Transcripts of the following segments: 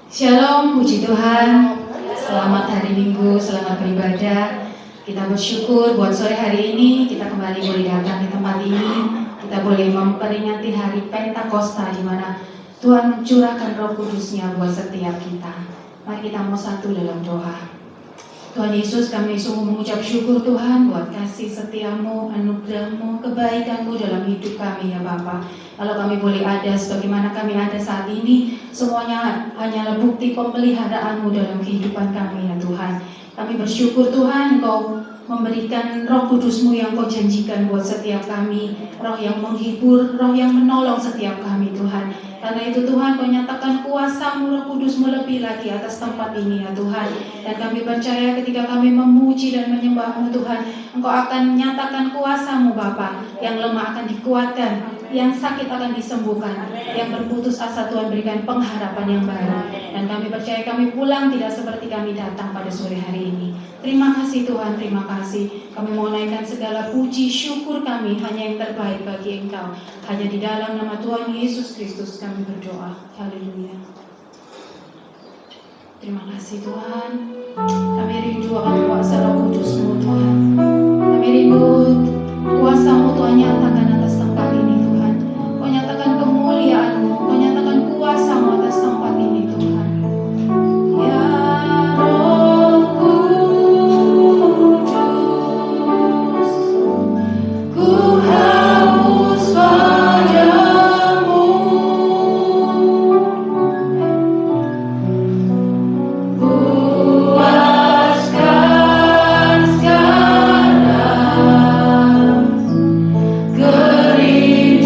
Shalom, puji Tuhan. Selamat hari Minggu, selamat beribadah. Kita bersyukur buat sore hari ini kita kembali boleh datang di tempat ini. Kita boleh memperingati hari Pentakosta di mana Tuhan mencurahkan Roh Kudus-Nya buat setiap kita. Mari kita mau satu dalam doa. Tuhan Yesus, kami sungguh mengucap syukur Tuhan buat kasih setiamu, anugerahmu, kebaikanmu dalam hidup kami ya Bapa. Kalau kami boleh ada sebagaimana kami ada saat ini, semuanya hanyalah bukti pemeliharaanmu dalam kehidupan kami ya Tuhan. Kami bersyukur Tuhan Engkau memberikan Roh Kudus-Mu yang Kau janjikan buat setiap kami, Roh yang menghibur, Roh yang menolong setiap kami Tuhan. Karena itu Tuhan, Kau nyatakan kuasa-Mu, Roh Kudus-Mu lebih lagi atas tempat ini ya Tuhan. Dan kami percaya ketika kami memuji dan menyembah-Mu Tuhan, Engkau akan nyatakan kuasa-Mu Bapa, yang lemah akan dikuatkan, yang sakit akan disembuhkan, yang berputus asa Tuhan berikan pengharapan yang baru. Dan kami percaya kami pulang tidak seperti kami datang pada sore hari ini. Terima kasih Tuhan, terima kasih. Kami mau naikkan segala puji syukur kami hanya yang terbaik bagi Engkau. Hanya di dalam nama Tuhan Yesus Kristus kami berdoa. Haleluya. Terima kasih Tuhan. Kami rindu akan kuasa Roh Kudus-Mu Tuhan. Kami rindu kuasa-Mu Tuhan nyatakan atas tempat ini Tuhan. Kau nyatakan kemuliaan-Mu, Kau nyatakan kuasa-Mu atas tempat ini Tuhan. Ya Roh Kudus, ku haus padamu. Puaskan sekarang kerinduan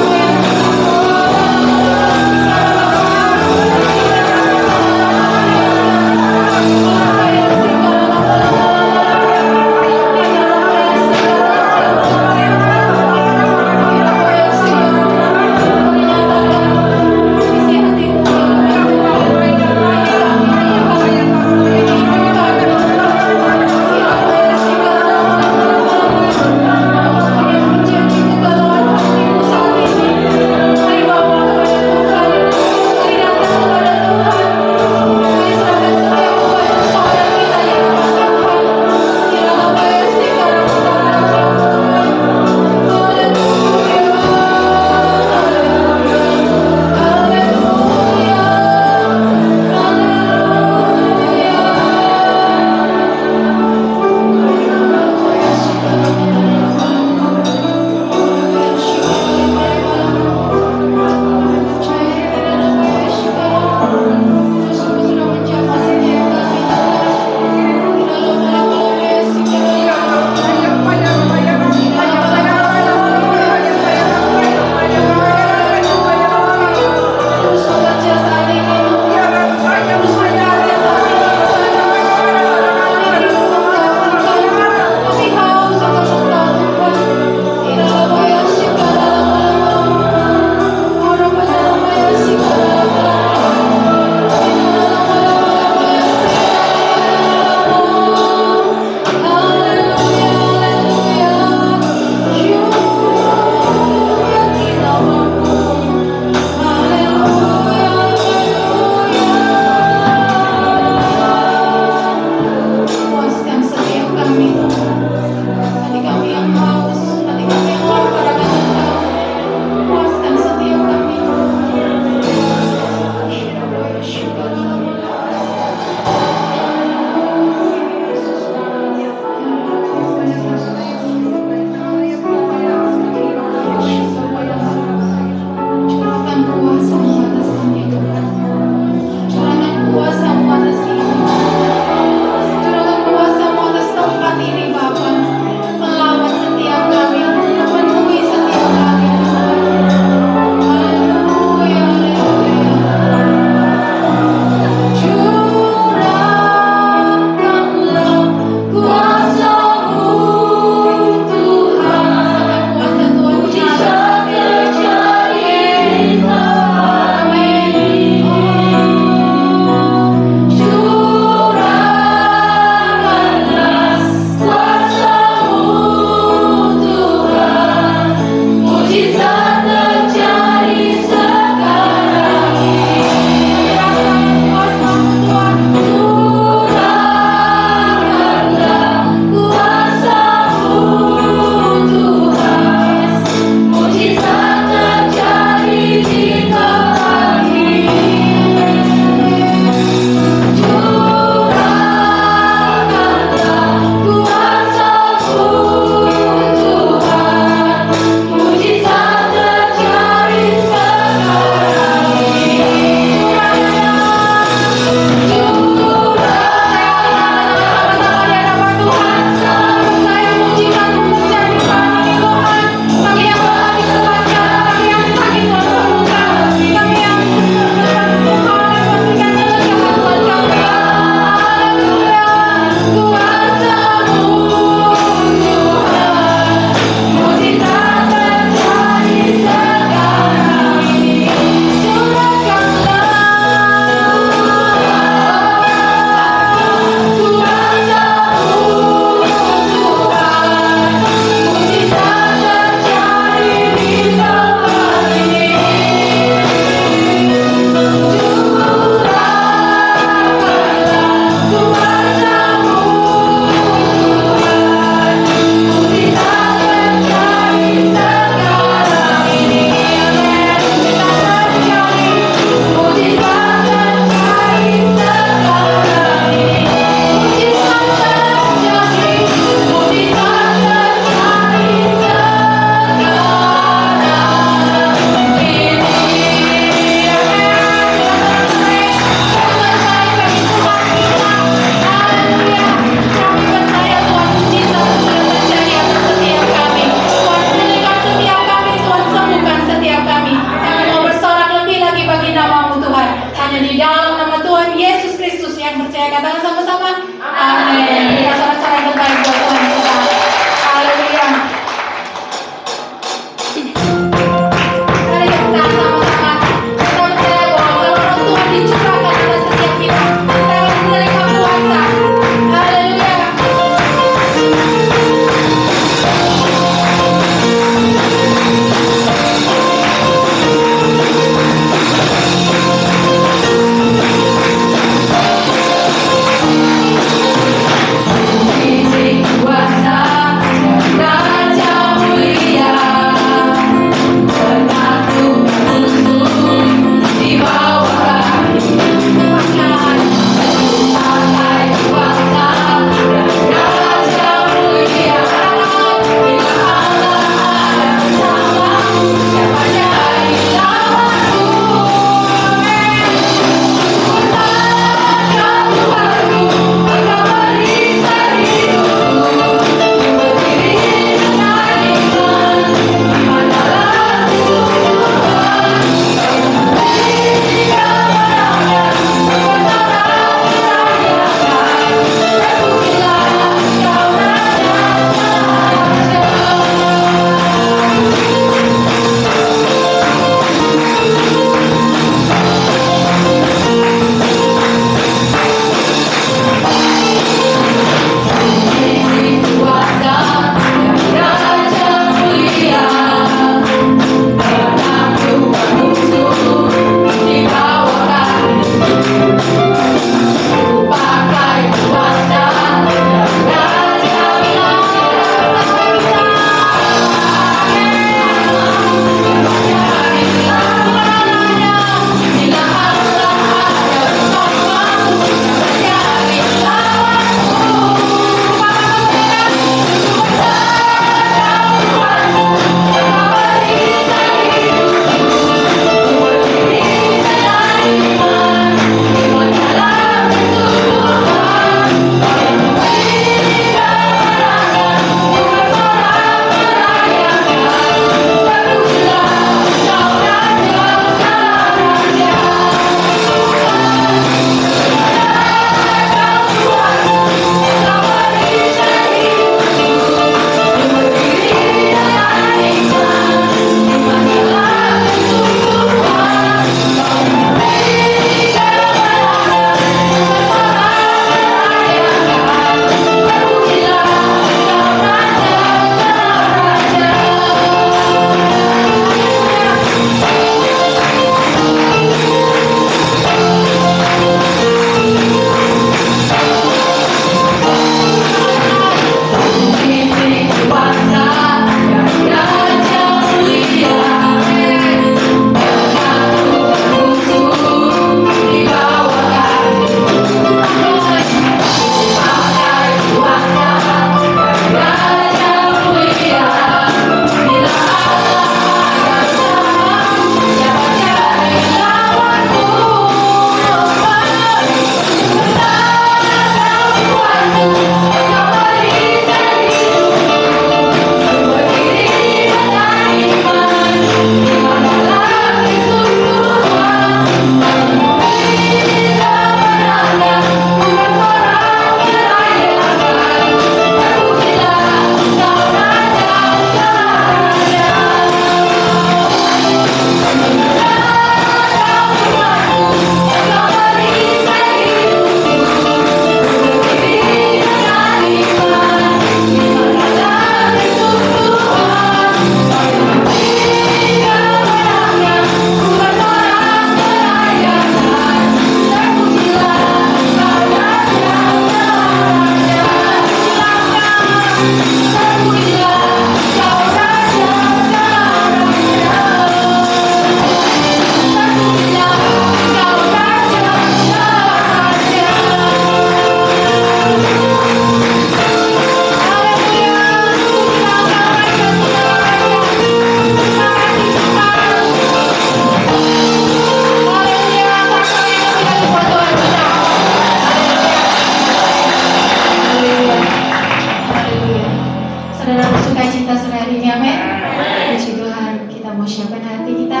siapkan hati kita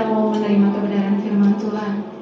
mau menerima kebenaran firman Tuhan.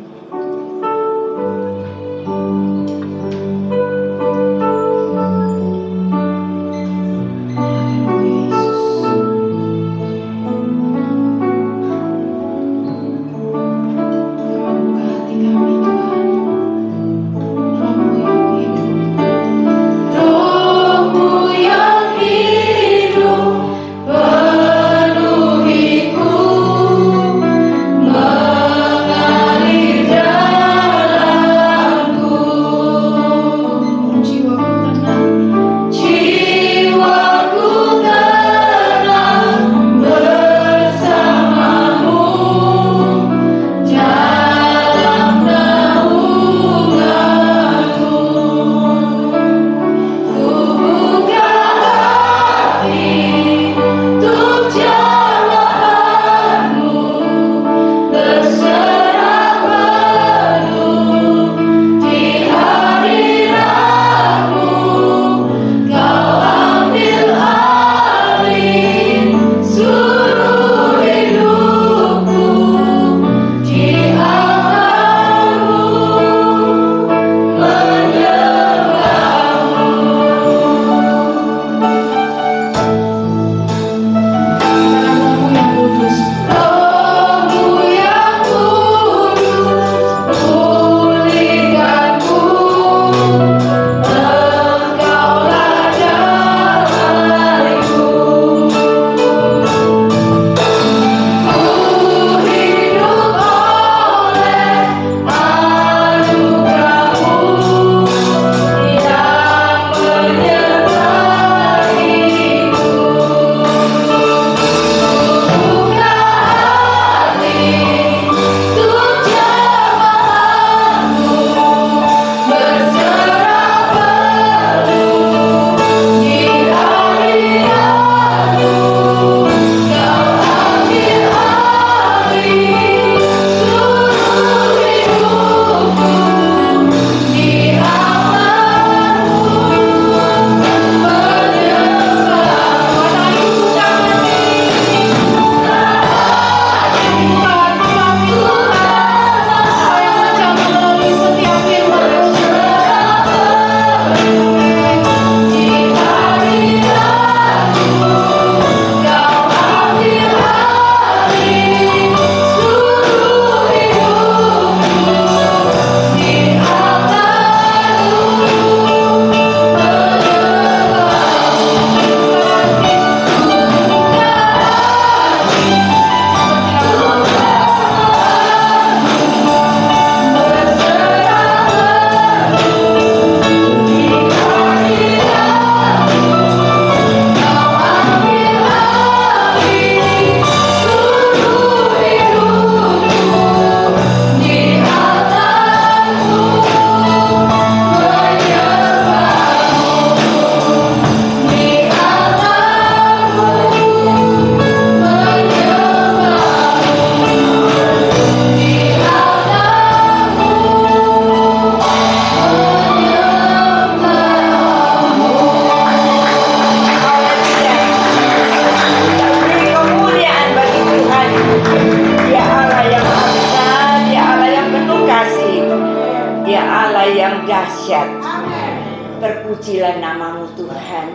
Terpujilah namamu Tuhan.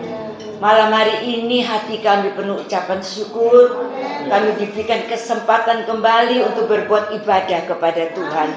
Malam hari ini hati kami penuh ucapan syukur. Kami diberikan kesempatan kembali untuk berbuat ibadah kepada Tuhan.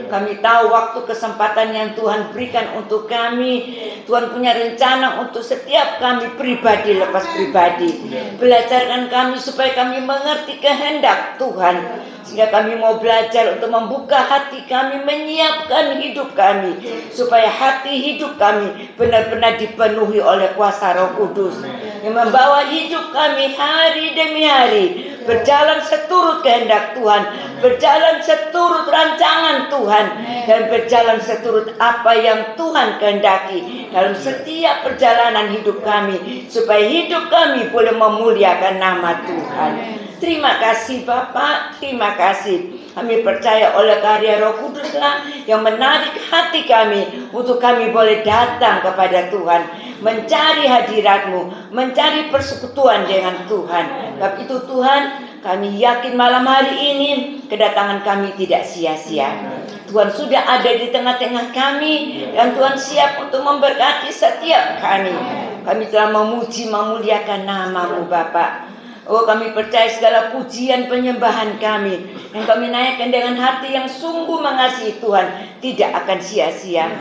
Kami tahu waktu kesempatan yang Tuhan berikan untuk kami, Tuhan punya rencana untuk setiap kami pribadi lepas pribadi. Belajarkan kami supaya kami mengerti kehendak Tuhan, sehingga kami mau belajar untuk membuka hati kami, menyiapkan hidup kami, supaya hati hidup kami benar-benar dipenuhi oleh kuasa Roh Kudus yang membawa hidup kami hari demi hari berjalan seturut kehendak Tuhan, berjalan seturut rancangan Tuhan, dan berjalan seturut apa yang Tuhan kehendaki dalam setiap perjalanan hidup kami, supaya hidup kami boleh memuliakan nama Tuhan. Terima kasih Bapak, terima kasih. Kami percaya oleh karya Roh Kuduslah yang menarik hati kami untuk kami boleh datang kepada Tuhan, mencari hadirat-Mu, mencari persekutuan dengan Tuhan. Sebab itu Tuhan, kami yakin malam hari ini kedatangan kami tidak sia-sia. Tuhan sudah ada di tengah-tengah kami dan Tuhan siap untuk memberkati setiap kami. Kami telah memuji memuliakan nama-Mu Bapa. Oh, kami percaya segala pujian penyembahan kami yang kami naikkan dengan hati yang sungguh mengasihi Tuhan tidak akan sia-sia.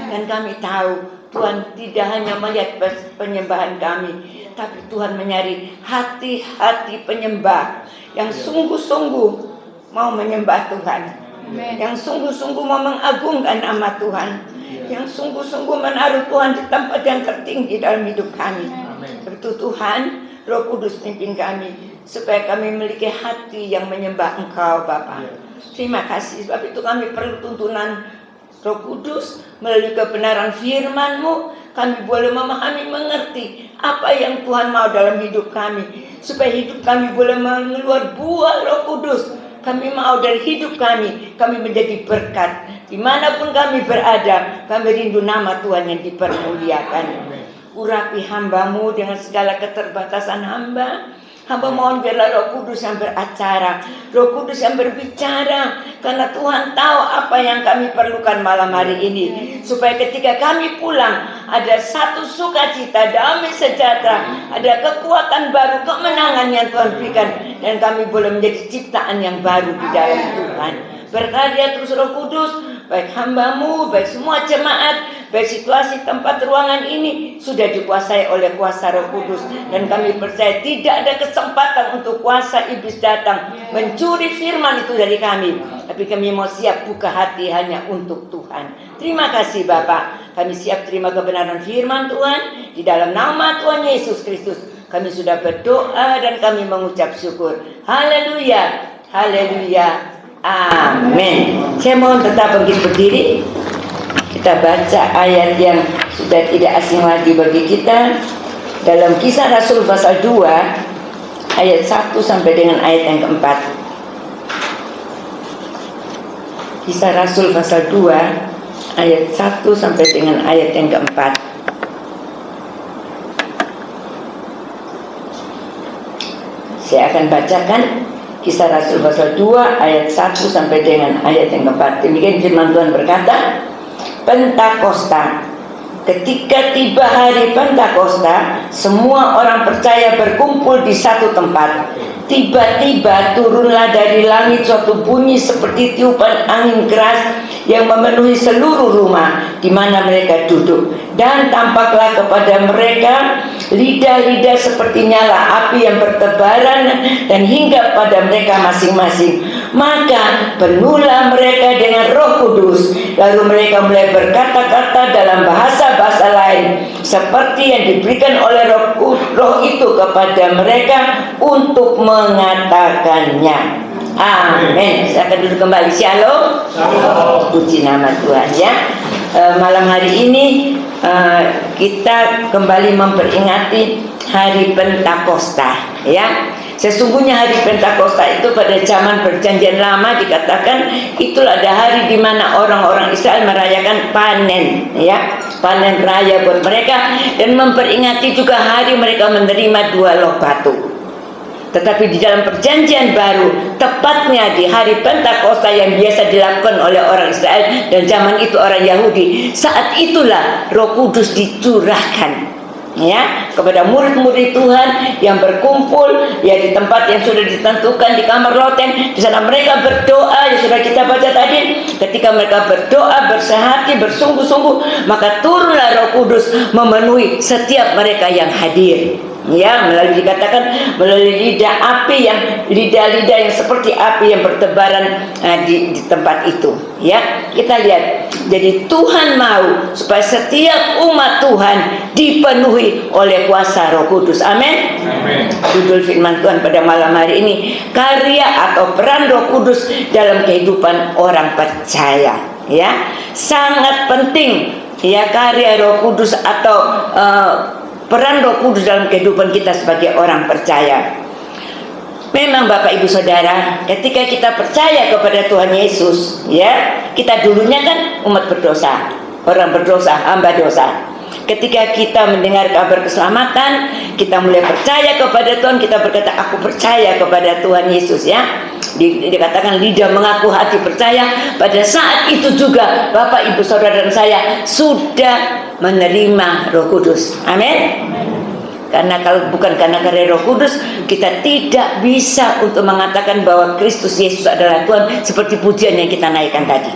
Dan kami tahu Tuhan tidak hanya melihat penyembahan kami, tapi Tuhan mencari hati-hati penyembah yang sungguh-sungguh mau menyembah Tuhan, yang sungguh-sungguh mau mengagungkan nama Tuhan, yang sungguh-sungguh menaruh Tuhan di tempat yang tertinggi dalam hidup kami. Betul Tuhan, Roh Kudus pimpin kami supaya kami memiliki hati yang menyembah Engkau Bapa. Terima kasih, sebab itu kami perlu tuntunan Roh Kudus melalui kebenaran firman-Mu. Kami boleh memahami, mengerti apa yang Tuhan mau dalam hidup kami, supaya hidup kami boleh mengeluarkan buah Roh Kudus. Kami mau dari hidup kami menjadi berkat. Dimanapun kami berada, kami rindu nama Tuhan yang dipermuliakan. Urapi hamba-Mu dengan segala keterbatasan hamba. Hamba mohon biarlah Roh Kudus yang beracara, Roh Kudus yang berbicara, karena Tuhan tahu apa yang kami perlukan malam hari ini, supaya ketika kami pulang ada satu sukacita, damai sejahtera, ada kekuatan baru, kemenangan yang Tuhan berikan, dan kami boleh menjadi ciptaan yang baru di dalam Tuhan. Berkarya terus Roh Kudus, baik hamba-Mu, baik semua jemaat, baik situasi tempat ruangan ini sudah dikuasai oleh kuasa Roh Kudus. Dan kami percaya tidak ada kesempatan untuk kuasa iblis datang mencuri firman itu dari kami. Tapi kami mau siap buka hati hanya untuk Tuhan. Terima kasih Bapak. Kami siap terima kebenaran firman Tuhan. Di dalam nama Tuhan Yesus Kristus kami sudah berdoa dan kami mengucap syukur. Haleluya, haleluya. Amin. Saya mohon tetap berdiri. Kita baca ayat yang sudah tidak asing lagi bagi kita dalam Kisah Rasul pasal 2 ayat 1 sampai dengan ayat yang keempat. Kisah Rasul pasal 2 ayat 1 sampai dengan ayat yang keempat. Saya akan bacakan Kisah Rasul pasal 2 ayat 1 sampai dengan ayat yang keempat. Demikian firman Tuhan berkata, Pentakosta. Ketika tiba hari Pentakosta, semua orang percaya berkumpul di satu tempat. Tiba-tiba turunlah dari langit suatu bunyi seperti tiupan angin keras yang memenuhi seluruh rumah di mana mereka duduk. Dan tampaklah kepada mereka lidah-lidah seperti nyala api yang bertebaran dan hinggap pada mereka masing-masing. Maka penuhlah mereka dengan Roh Kudus, lalu mereka mulai berkata-kata dalam bahasa-bahasa lain seperti yang diberikan oleh Roh itu kepada mereka untuk mengatakannya. Amin. Saya akan duduk kembali. Shalom. Puji nama Tuhan ya. Malam hari ini kita kembali memperingati hari Pentakosta ya. Sesungguhnya hari Pentakosta itu pada zaman Perjanjian Lama dikatakan itulah ada hari di mana orang-orang Israel merayakan panen ya, panen raya buat mereka, dan memperingati juga hari mereka menerima 2 loh batu. Tetapi di dalam Perjanjian Baru, tepatnya di hari Pentakosta yang biasa dilakukan oleh orang Israel dan zaman itu orang Yahudi, saat itulah Roh Kudus dicurahkan ya kepada murid-murid Tuhan yang berkumpul ya di tempat yang sudah ditentukan di kamar loteng. Di sana mereka berdoa yang sudah kita baca tadi. Ketika mereka berdoa bersehati bersungguh-sungguh, maka turunlah Roh Kudus memenuhi setiap mereka yang hadir. Ya, melalui dikatakan melalui lidah-lidah yang seperti api yang bertebaran di tempat itu. Ya, kita lihat. Jadi Tuhan mau supaya setiap umat Tuhan dipenuhi oleh kuasa Roh Kudus. Amin. Judul firman Tuhan pada malam hari ini, karya atau peran Roh Kudus dalam kehidupan orang percaya. Ya, sangat penting. Ya, karya Roh Kudus atau peran Roh Kudus dalam kehidupan kita sebagai orang percaya. Memang Bapak Ibu Saudara, ketika kita percaya kepada Tuhan Yesus, ya, kita dulunya kan umat berdosa, orang berdosa, hamba dosa. Ketika kita mendengar kabar keselamatan, kita mulai percaya kepada Tuhan, kita berkata, aku percaya kepada Tuhan Yesus ya. Dikatakan lidah mengaku, hati percaya. Pada saat itu juga Bapak, Ibu, Saudara dan saya sudah menerima Roh Kudus. Amin. Karena kalau bukan karena karya Roh Kudus, kita tidak bisa untuk mengatakan bahwa Kristus Yesus adalah Tuhan seperti pujian yang kita naikkan tadi.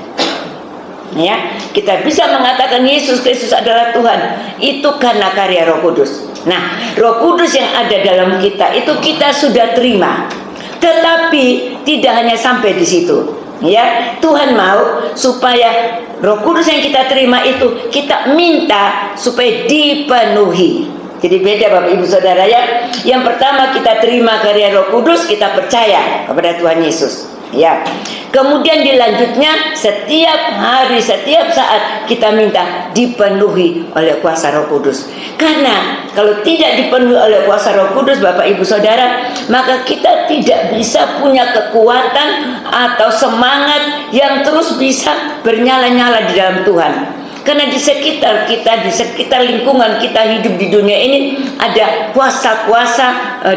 Ya, kita bisa mengatakan Yesus Kristus adalah Tuhan itu karena karya Roh Kudus. Nah, Roh Kudus yang ada dalam kita itu kita sudah terima. Tetapi tidak hanya sampai di situ. Ya, Tuhan mau supaya Roh Kudus yang kita terima itu kita minta supaya dipenuhi. Jadi beda Bapak Ibu Saudara ya. Yang pertama kita terima karya Roh Kudus, kita percaya kepada Tuhan Yesus. Ya. Kemudian dilanjutnya setiap hari, setiap saat kita minta dipenuhi oleh kuasa Roh Kudus. Karena kalau tidak dipenuhi oleh kuasa Roh Kudus Bapak Ibu Saudara, maka kita tidak bisa punya kekuatan atau semangat yang terus bisa bernyala-nyala di dalam Tuhan. Karena di sekitar kita, di sekitar lingkungan kita hidup di dunia ini ada kuasa-kuasa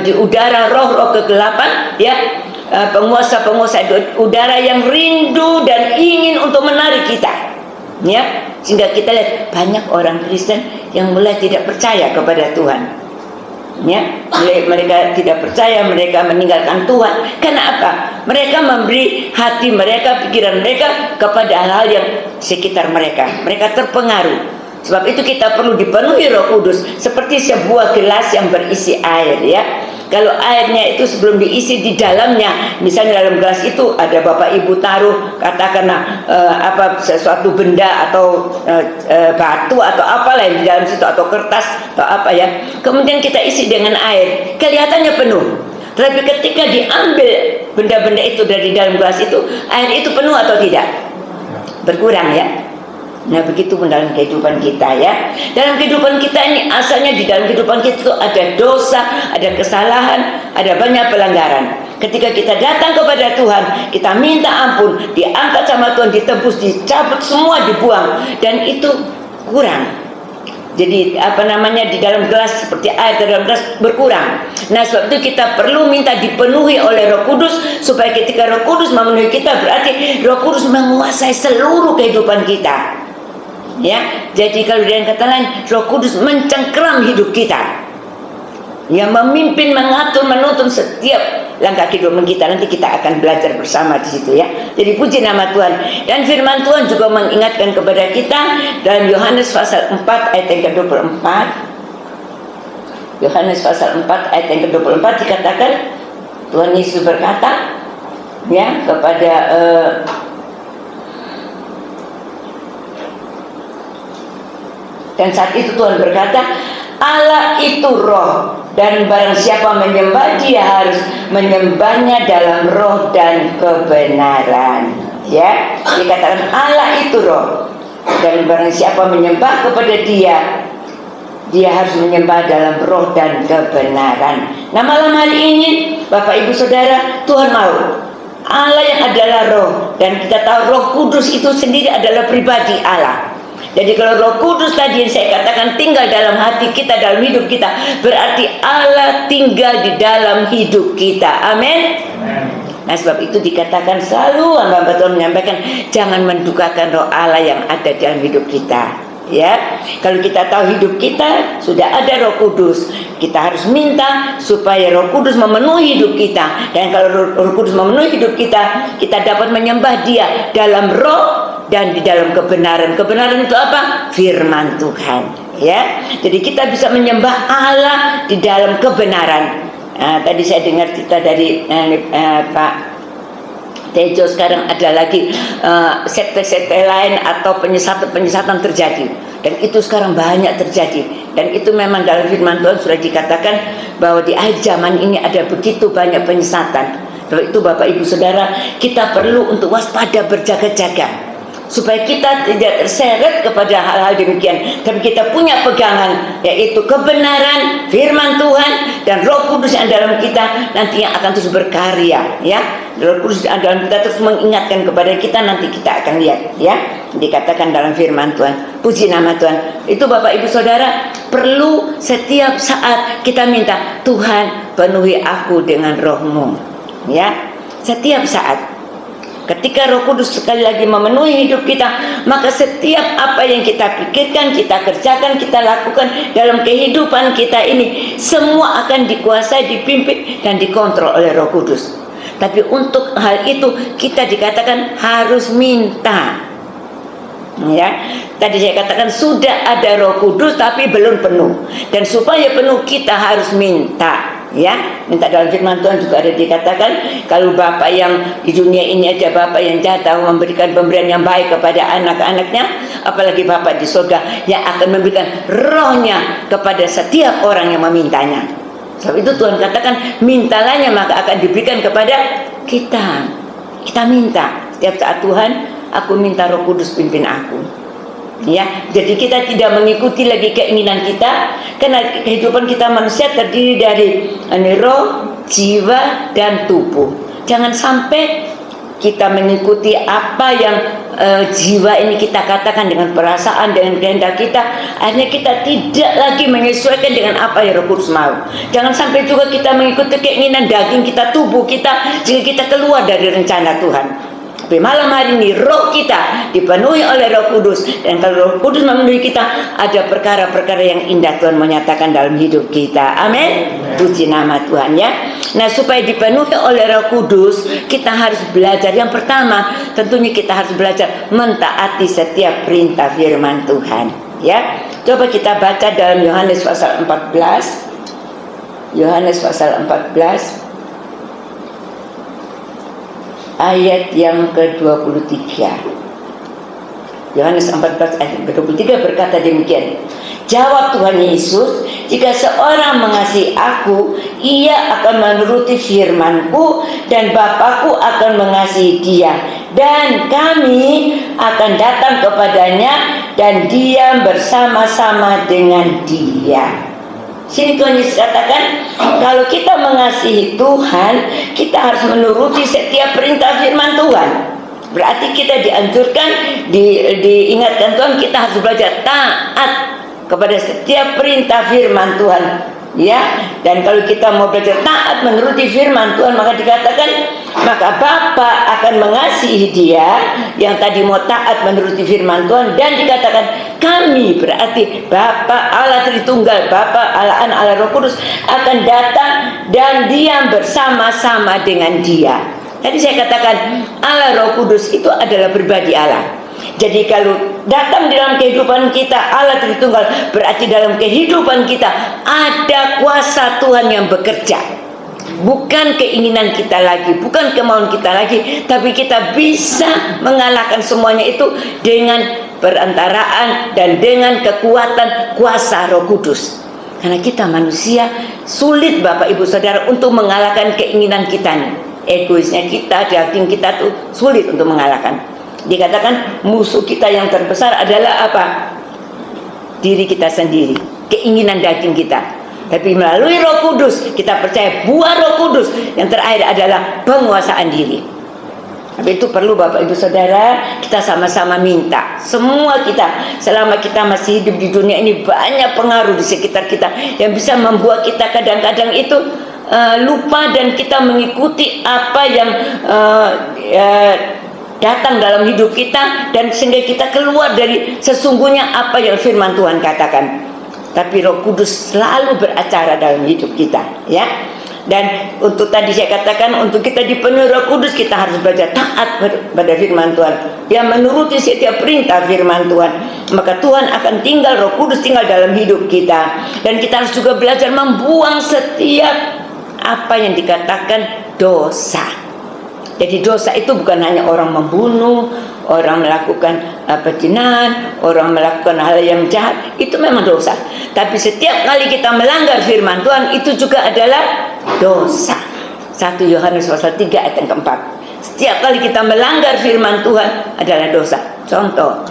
di udara, roh-roh kegelapan ya. Penguasa-penguasa udara yang rindu dan ingin untuk menarik kita ya, sehingga kita lihat banyak orang Kristen yang mulai tidak percaya kepada Tuhan ya. Mereka tidak percaya, mereka meninggalkan Tuhan. Karena apa? Mereka memberi hati mereka, pikiran mereka kepada hal-hal yang sekitar mereka. Mereka terpengaruh. Sebab itu kita perlu dipenuhi Roh Kudus seperti sebuah gelas yang berisi air ya. Kalau airnya itu sebelum diisi di dalamnya, misalnya dalam gelas itu ada Bapak Ibu taruh katakanlah sesuatu benda atau batu atau apalah yang di dalam situ, atau kertas atau apa ya. Kemudian kita isi dengan air, kelihatannya penuh. Tapi ketika diambil benda-benda itu dari dalam gelas itu, air itu penuh atau tidak? Berkurang ya. Nah begitu pun dalam kehidupan kita ya. Dalam kehidupan kita ini asalnya di dalam kehidupan kita itu ada dosa, ada kesalahan, ada banyak pelanggaran. Ketika kita datang kepada Tuhan, kita minta ampun, diangkat sama Tuhan, ditebus, dicabut, semua dibuang, dan itu kurang. Jadi di dalam gelas seperti air di dalam gelas berkurang. Nah sebab itu kita perlu minta dipenuhi oleh Roh Kudus, supaya ketika Roh Kudus memenuhi kita, berarti Roh Kudus menguasai seluruh kehidupan kita. Ya, jadi kalau dengan kata lain, Roh Kudus mencengkeram hidup kita. Ya, memimpin, mengatur, menuntun setiap langkah kehidupan kita. Nanti kita akan belajar bersama di situ ya. Jadi puji nama Tuhan. Dan firman Tuhan juga mengingatkan kepada kita dalam Yohanes pasal 4 ayat yang ke-24. Yohanes pasal 4 ayat yang ke-24 dikatakan Tuhan Yesus berkata ya kepada dan saat itu Tuhan berkata, Allah itu roh, dan barang siapa menyembah Dia harus menyembahnya dalam roh dan kebenaran. Ya, dikatakan Allah itu roh, dan barang siapa menyembah kepada Dia, dia harus menyembah dalam roh dan kebenaran. Nah malam hari ini Bapak Ibu Saudara, Tuhan mau Allah yang adalah roh, dan kita tahu Roh Kudus itu sendiri adalah pribadi Allah. Jadi kalau Roh Kudus tadi yang saya katakan tinggal dalam hati kita, dalam hidup kita, berarti Allah tinggal di dalam hidup kita. Amin. Nah sebab itu dikatakan selalu hamba Tuhan menyampaikan, jangan mendukakan roh Allah yang ada dalam hidup kita. Ya, kalau kita tahu hidup kita sudah ada Roh Kudus, kita harus minta supaya Roh Kudus memenuhi hidup kita. Dan kalau Roh Kudus memenuhi hidup kita, kita dapat menyembah Dia dalam roh dan di dalam kebenaran. Kebenaran itu apa? Firman Tuhan. Ya, jadi kita bisa menyembah Allah di dalam kebenaran. Tadi saya dengar cerita dari Pak Tejo, sekarang ada lagi sekte-sekte lain atau penyesatan terjadi, dan itu sekarang banyak terjadi. Dan itu memang dalam firman Tuhan sudah dikatakan bahwa di akhir zaman ini ada begitu banyak penyesatan. Kalau itu Bapak Ibu Saudara, kita perlu untuk waspada, berjaga-jaga. supaya kita tidak terseret kepada hal-hal demikian, tapi kita punya pegangan, yaitu kebenaran firman Tuhan dan Roh Kudus yang dalam kita nanti yang akan terus berkarya, ya. Roh Kudus yang dalam kita terus mengingatkan kepada kita, nanti kita akan lihat, ya, dikatakan dalam firman Tuhan. Puji nama Tuhan. Itu Bapak Ibu Saudara, perlu setiap saat kita minta, Tuhan penuhi aku dengan Roh-Mu, ya, setiap saat. Ketika Roh Kudus sekali lagi memenuhi hidup kita, maka setiap apa yang kita pikirkan, kita kerjakan, kita lakukan dalam kehidupan kita ini, semua akan dikuasai, dipimpin, dan dikontrol oleh Roh Kudus. Tapi untuk hal itu kita dikatakan harus minta. Ya, tadi saya katakan sudah ada Roh Kudus tapi belum penuh. Dan supaya penuh kita harus minta. Ya, minta dalam firman Tuhan juga ada dikatakan, kalau bapak yang di dunia ini aja bapak yang jahat tahu memberikan pemberian yang baik kepada anak-anaknya, apalagi bapak di surga yang akan memberikan rohnya kepada setiap orang yang memintanya. Sebab itu Tuhan katakan, mintalahnya maka akan diberikan kepada kita. Kita minta setiap saat, Tuhan, aku minta Roh Kudus pimpin aku. Ya, jadi kita tidak mengikuti lagi keinginan kita, karena kehidupan kita manusia terdiri dari roh, jiwa, dan tubuh. Jangan sampai kita mengikuti apa yang jiwa ini kita katakan dengan perasaan, dengan kehendak kita, akhirnya kita tidak lagi menyesuaikan dengan apa yang Roh Kudus mau. Jangan sampai juga kita mengikuti keinginan daging kita, tubuh kita, sehingga kita keluar dari rencana Tuhan. Tapi malam hari ini roh kita dipenuhi oleh Roh Kudus, dan kalau Roh Kudus memenuhi kita, ada perkara-perkara yang indah Tuhan menyatakan dalam hidup kita. Amin. Puji nama Tuhan, ya. Nah, supaya dipenuhi oleh Roh Kudus, kita harus belajar. Yang pertama, tentunya kita harus belajar mentaati setiap perintah firman Tuhan, ya. Coba kita baca dalam Yohanes pasal 14. Yohanes pasal 14 ayat yang ke-23. Yohanes 14 ayat ke-23 berkata demikian. Jawab Tuhan Yesus, jika seorang mengasihi aku, ia akan menuruti firman-Ku, dan Bapa-Ku akan mengasihi dia, dan kami akan datang kepadanya dan diam bersama-sama dengan dia. Sini Tuhan Yesus katakan, kalau kita mengasihi Tuhan, kita harus menuruti setiap perintah firman Tuhan. Berarti kita dianjurkan, diingatkan Tuhan, kita harus belajar taat kepada setiap perintah firman Tuhan, ya. Dan kalau kita mau belajar taat menuruti firman Tuhan, maka dikatakan, maka Bapa akan mengasihi dia yang tadi mau taat menuruti firman Tuhan, dan dikatakan kami, berarti Bapa Allah Tritunggal, Bapa Allah Anak Allah Roh Kudus akan datang dan diam bersama-sama dengan dia. Tadi saya katakan Allah Roh Kudus itu adalah pribadi Allah. Jadi kalau datang di dalam kehidupan kita Allah Tritunggal, berarti dalam kehidupan kita ada kuasa Tuhan yang bekerja. Bukan keinginan kita lagi, bukan kemauan kita lagi, tapi kita bisa mengalahkan semuanya itu dengan perantaraan dan dengan kekuatan kuasa Roh Kudus. Karena kita manusia, sulit Bapak Ibu Saudara untuk mengalahkan keinginan kita nih. Egoisnya kita, daging kita tuh sulit untuk mengalahkan. Dikatakan musuh kita yang terbesar adalah apa? Diri kita sendiri, keinginan daging kita. Tapi melalui Roh Kudus, kita percaya buah Roh Kudus yang terakhir adalah penguasaan diri. Tapi itu perlu Bapak Ibu Saudara, kita sama-sama minta. Semua kita, selama kita masih hidup di dunia ini, banyak pengaruh di sekitar kita yang bisa membuat kita kadang-kadang itu lupa, dan kita mengikuti apa yang datang dalam hidup kita, dan sehingga kita keluar dari sesungguhnya apa yang firman Tuhan katakan. Tapi Roh Kudus selalu beracara dalam hidup kita, ya. Dan untuk tadi saya katakan, untuk kita dipenuhi Roh Kudus, kita harus belajar taat pada firman Tuhan, yang menuruti setiap perintah firman Tuhan. Maka Tuhan akan tinggal, Roh Kudus tinggal dalam hidup kita. Dan kita harus juga belajar membuang setiap apa yang dikatakan dosa. Jadi dosa itu bukan hanya orang membunuh, orang melakukan perzinahan, orang melakukan hal yang jahat, itu memang dosa. Tapi setiap kali kita melanggar firman Tuhan, itu juga adalah dosa. 1 Yohanes pasal 3 ayat yang keempat. Setiap kali kita melanggar firman Tuhan adalah dosa. Contoh,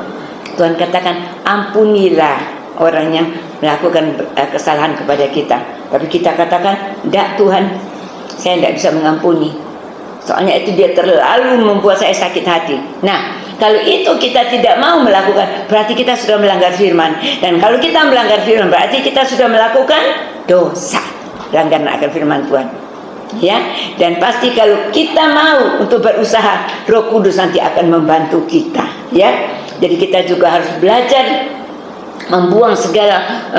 Tuhan katakan ampunilah orang yang melakukan kesalahan kepada kita. Tapi kita katakan, enggak Tuhan, saya tidak bisa mengampuni. Soalnya itu dia terlalu membuat saya sakit hati. Nah, kalau itu kita tidak mau melakukan, berarti kita sudah melanggar firman. Dan kalau kita melanggar firman, berarti kita sudah melakukan dosa. Pelanggaran akan firman Tuhan. Ya, dan pasti kalau kita mau untuk berusaha, Roh Kudus nanti akan membantu kita. Ya, jadi kita juga harus belajar membuang segala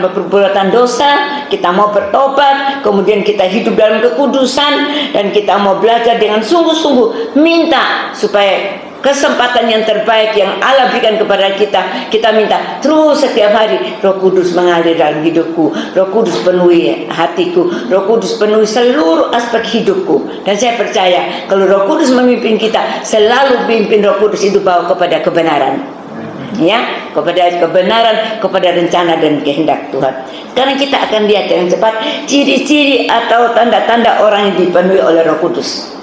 perbuatan dosa. Kita mau bertobat, kemudian kita hidup dalam kekudusan, dan kita mau belajar dengan sungguh-sungguh minta supaya kesempatan yang terbaik yang Allah berikan kepada kita, kita minta terus setiap hari, Roh Kudus mengalir dalam hidupku, Roh Kudus penuhi hatiku, Roh Kudus penuhi seluruh aspek hidupku. Dan saya percaya kalau Roh Kudus memimpin kita, selalu pimpin Roh Kudus itu bawa kepada kebenaran. Ya, kepada kebenaran, kepada rencana dan kehendak Tuhan. Sekarang kita akan lihat dengan cepat ciri-ciri atau tanda-tanda orang yang dipenuhi oleh Roh Kudus.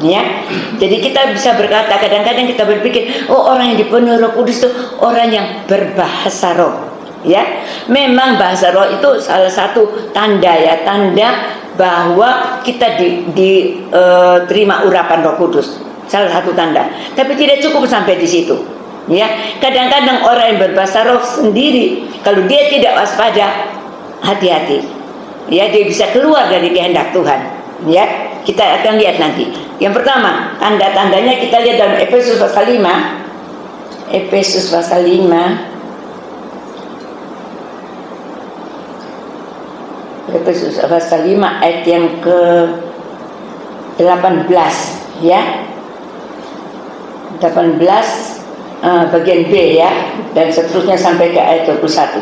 Ya, jadi kita bisa berkata, kadang-kadang kita berpikir, oh orang yang dipenuhi Roh Kudus itu orang yang berbahasa roh. Ya, memang bahasa roh itu salah satu tanda, ya, tanda bahwa kita diterima urapan Roh Kudus. Salah satu tanda. Tapi tidak cukup sampai di situ. Ya, kadang-kadang orang yang berbahasa roh sendiri, kalau dia tidak waspada, hati-hati. Ya, dia bisa keluar dari kehendak Tuhan. Ya, kita akan lihat nanti. Yang pertama, tanda-tandanya kita lihat dalam Efesus pasal 5. Efesus pasal 5. Efesus pasal 5 ayat yang ke-18, ya. 18 bagian B, ya, dan seterusnya sampai ke ayat 21.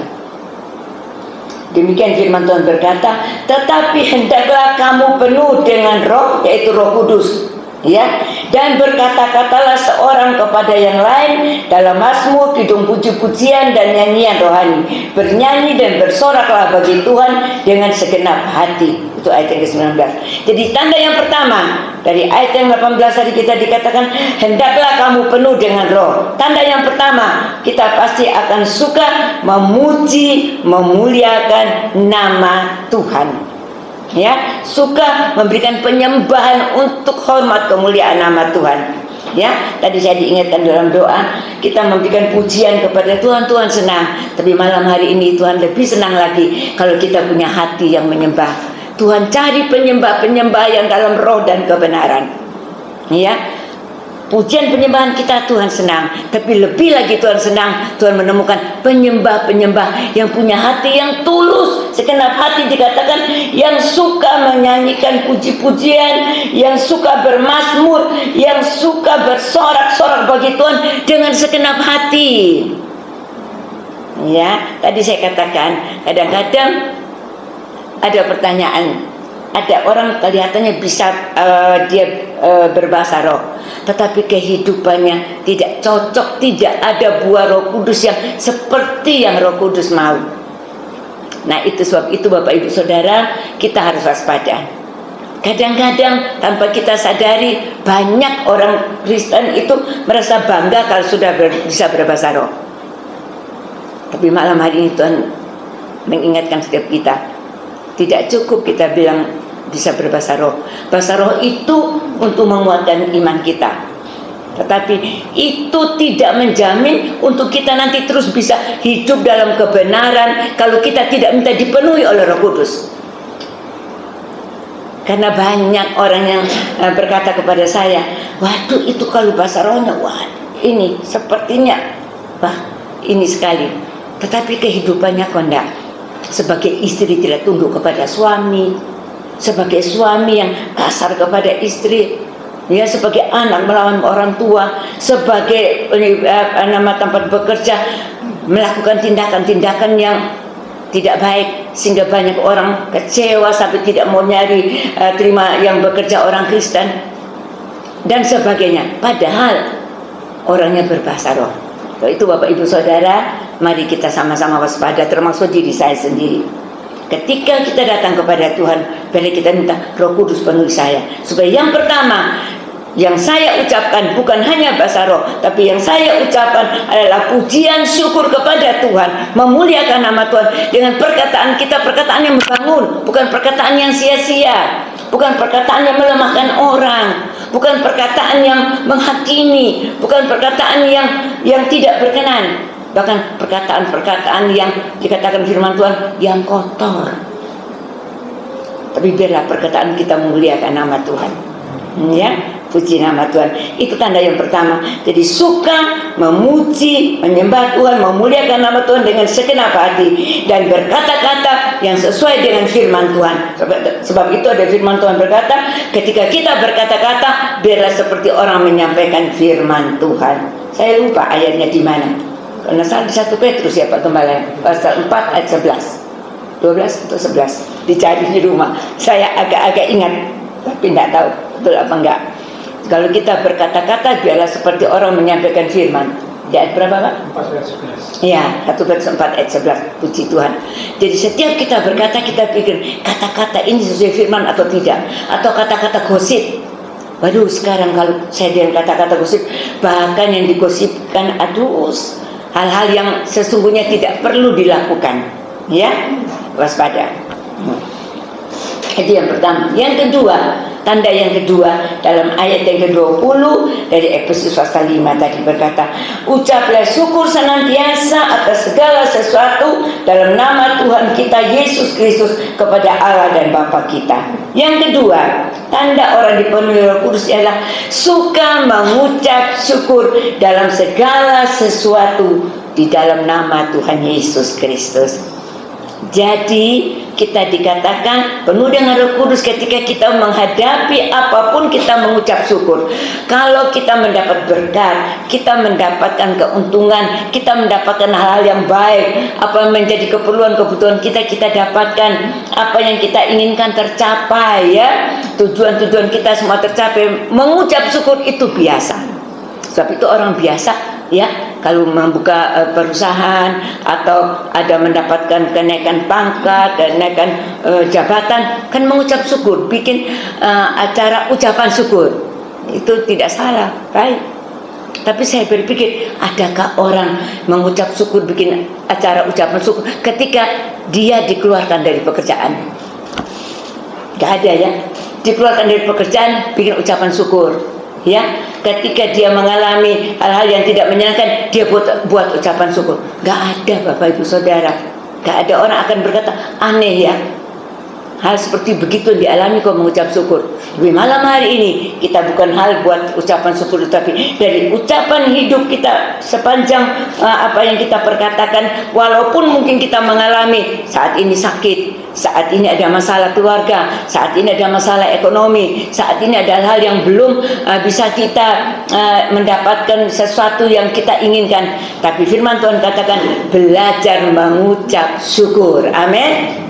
Demikian firman Tuhan berkata, tetapi hendaklah kamu penuh dengan roh, yaitu Roh Kudus, ya, dan berkata-katalah seorang kepada yang lain dalam mazmur, kidung, puji-pujian dan nyanyian rohani, bernyanyi dan bersoraklah bagi Tuhan dengan segenap hati. Itu ayat yang ke-19. Jadi tanda yang pertama dari ayat yang 18 tadi kita dikatakan, hendaklah kamu penuh dengan roh. Tanda yang pertama, kita pasti akan suka memuji, memuliakan nama Tuhan. Ya, suka memberikan penyembahan untuk hormat kemuliaan nama Tuhan. Ya, tadi saya diingatkan dalam doa, kita memberikan pujian kepada Tuhan, Tuhan senang. Tapi malam hari ini Tuhan lebih senang lagi kalau kita punya hati yang menyembah. Tuhan cari penyembah-penyembah yang dalam roh dan kebenaran. Ya, pujian penyembahan kita Tuhan senang. Tapi lebih lagi Tuhan senang, Tuhan menemukan penyembah-penyembah yang punya hati yang tulus. Segenap hati dikatakan, yang suka menyanyikan puji-pujian, yang suka bermazmur, yang suka bersorak-sorak bagi Tuhan dengan segenap hati. Ya, tadi saya katakan kadang-kadang ada pertanyaan, ada orang kelihatannya bisa dia berbahasa roh, tetapi kehidupannya tidak cocok, tidak ada buah Roh Kudus yang seperti yang Roh Kudus mau. Nah, itu sebab itu Bapak Ibu Saudara, kita harus waspada. Kadang-kadang tanpa kita sadari, banyak orang Kristen itu merasa bangga kalau sudah bisa berbahasa roh. Tapi malam hari ini Tuhan mengingatkan setiap kita, tidak cukup kita bilang bisa berbahasa roh. Bahasa roh itu untuk menguatkan iman kita, tetapi itu tidak menjamin untuk kita nanti terus bisa hidup dalam kebenaran kalau kita tidak minta dipenuhi oleh Roh Kudus. Karena banyak orang yang berkata kepada saya, waduh itu kalau bahasa rohnya, wah ini sepertinya, wah ini sekali, tetapi kehidupannya kok enggak. Sebagai istri tidak tunduk kepada suami, sebagai suami yang kasar kepada istri, ya, sebagai anak melawan orang tua, sebagai tempat bekerja melakukan tindakan-tindakan yang tidak baik sehingga banyak orang kecewa sampai tidak mau terima yang bekerja orang Kristen dan sebagainya. Padahal orangnya berbahasa roh. Itu Bapak Ibu Saudara, mari kita sama-sama waspada, termasuk diri saya sendiri. Ketika kita datang kepada Tuhan, boleh kita minta Roh Kudus penuhi saya, supaya yang pertama Yang saya ucapkan bukan hanya bahasa roh, tapi yang saya ucapkan adalah pujian syukur kepada Tuhan, memuliakan nama Tuhan dengan perkataan kita, perkataan yang membangun, bukan perkataan yang sia-sia, bukan perkataan yang melemahkan orang, bukan perkataan yang menghakimi, bukan perkataan yang tidak berkenan, bahkan perkataan-perkataan yang dikatakan firman Tuhan yang kotor. Tapi biarlah perkataan kita memuliakan nama Tuhan, ya. Puji nama Tuhan. Itu tanda yang pertama. Jadi suka memuji, menyembah Tuhan, memuliakan nama Tuhan dengan segenap hati, dan berkata-kata yang sesuai dengan firman Tuhan. Sebab itu ada firman Tuhan berkata, ketika kita berkata-kata, biarlah seperti orang menyampaikan firman Tuhan. Saya lupa ayatnya di mana. Karena salah di 1 Petrus ya Pak Gembala, pasal 4 ayat 11. 12 atau 11. Dicari di rumah. Saya agak-agak ingat, tapi tidak tahu betul apa enggak. Kalau kita berkata-kata, biarlah seperti orang menyampaikan firman. Di ayat berapa Pak? 4 ayat 11. Ya, 1 Petrus 4 ayat 11. Puji Tuhan. Jadi setiap kita berkata, kita pikir kata-kata ini sesuai firman atau tidak, atau kata-kata gosip. Waduh, sekarang kalau saya dengan kata-kata gosip, bahkan yang digosipkan, aduh, hal-hal yang sesungguhnya tidak perlu dilakukan. Ya, waspada. Itu yang pertama. Yang kedua, tanda yang kedua dalam ayat yang ke-20 dari Efesus pasal 5 tadi berkata, ucaplah syukur senantiasa atas segala sesuatu dalam nama Tuhan kita Yesus Kristus kepada Allah dan Bapa kita. Yang kedua, tanda orang dipenuhi Roh Kudus ialah suka mengucap syukur dalam segala sesuatu di dalam nama Tuhan Yesus Kristus. Jadi kita dikatakan penuh dengan Roh Kudus ketika kita menghadapi apapun, kita mengucap syukur. Kalau kita mendapat berkat, kita mendapatkan keuntungan, kita mendapatkan hal-hal yang baik, apa yang menjadi keperluan-kebutuhan kita, kita dapatkan. Apa yang kita inginkan tercapai, ya, tujuan-tujuan kita semua tercapai. Mengucap syukur itu biasa. Sebab itu orang biasa, ya, kalau membuka perusahaan atau ada mendapatkan kenaikan pangkat, kenaikan jabatan, kan mengucap syukur, bikin acara ucapan syukur. Itu tidak salah, baik. Tapi saya berpikir, adakah orang mengucap syukur, bikin acara ucapan syukur ketika dia dikeluarkan dari pekerjaan? Gak ada, ya. Dikeluarkan dari pekerjaan, bikin ucapan syukur. Ya, ketika dia mengalami hal-hal yang tidak menyenangkan, dia buat ucapan syukur. Gak ada Bapak Ibu Saudara. Gak ada orang akan berkata, aneh ya, hal seperti begitu dialami kok mengucap syukur. Tapi malam hari ini kita bukan hal buat ucapan syukur, tapi dari ucapan hidup kita sepanjang apa yang kita perkatakan, walaupun mungkin kita mengalami saat ini sakit, saat ini ada masalah keluarga, saat ini ada masalah ekonomi, saat ini ada hal yang belum bisa kita mendapatkan sesuatu yang kita inginkan, tapi firman Tuhan katakan belajar mengucap syukur. Amin.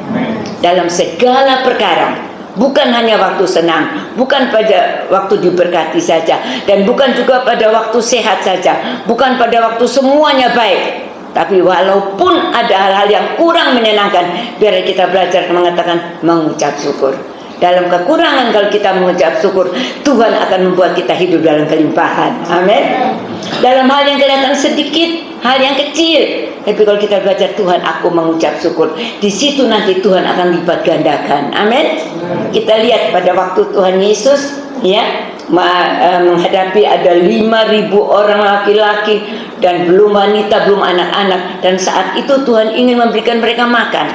Dalam segala perkara, bukan hanya waktu senang, bukan pada waktu diberkati saja, dan bukan juga pada waktu sehat saja, bukan pada waktu semuanya baik. Tapi walaupun ada hal-hal yang kurang menyenangkan, biar kita belajar mengatakan mengucap syukur. Dalam kekurangan kalau kita mengucap syukur, Tuhan akan membuat kita hidup dalam kelimpahan. Amin. Dalam hal yang kelihatan sedikit, hal yang kecil, tapi kalau kita belajar Tuhan, aku mengucap syukur, di situ nanti Tuhan akan lipat gandakan. Amin. Kita lihat pada waktu Tuhan Yesus, ya, menghadapi ada 5.000 orang laki-laki dan belum wanita, belum anak-anak, dan saat itu Tuhan ingin memberikan mereka makan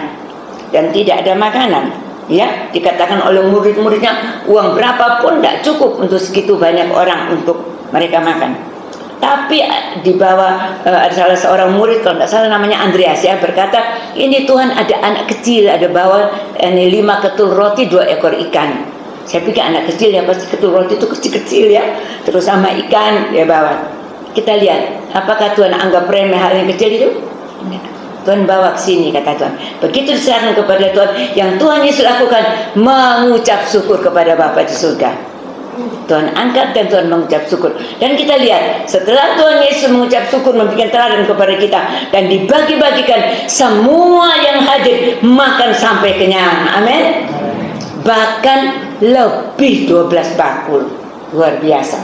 dan tidak ada makanan, ya, dikatakan oleh murid-muridnya uang berapapun tidak cukup untuk segitu banyak orang untuk mereka makan. Tapi di bawah ada salah seorang murid, kalau tidak salah namanya Andreas, ya, berkata, ini Tuhan ada anak kecil, ada bawa 5 ketul roti, 2 ekor ikan. Saya pikir anak kecil ya pasti ketul roti itu kecil-kecil, ya, terus sama ikan ya bawa. Kita lihat, apakah Tuhan anggap remeh hal yang kecil itu? Tuhan bawa ke sini, kata Tuhan. Begitu diserahkan kepada Tuhan, yang Tuhan Yesus lakukan, mengucap syukur kepada Bapa di surga. Tuhan angkat dan Tuhan mengucap syukur. Dan kita lihat, setelah Tuhan Yesus mengucap syukur, memberikan teladan kepada kita, dan dibagi-bagikan, semua yang hadir makan sampai kenyang. Amin. Bahkan lebih 12 bakul. Luar biasa.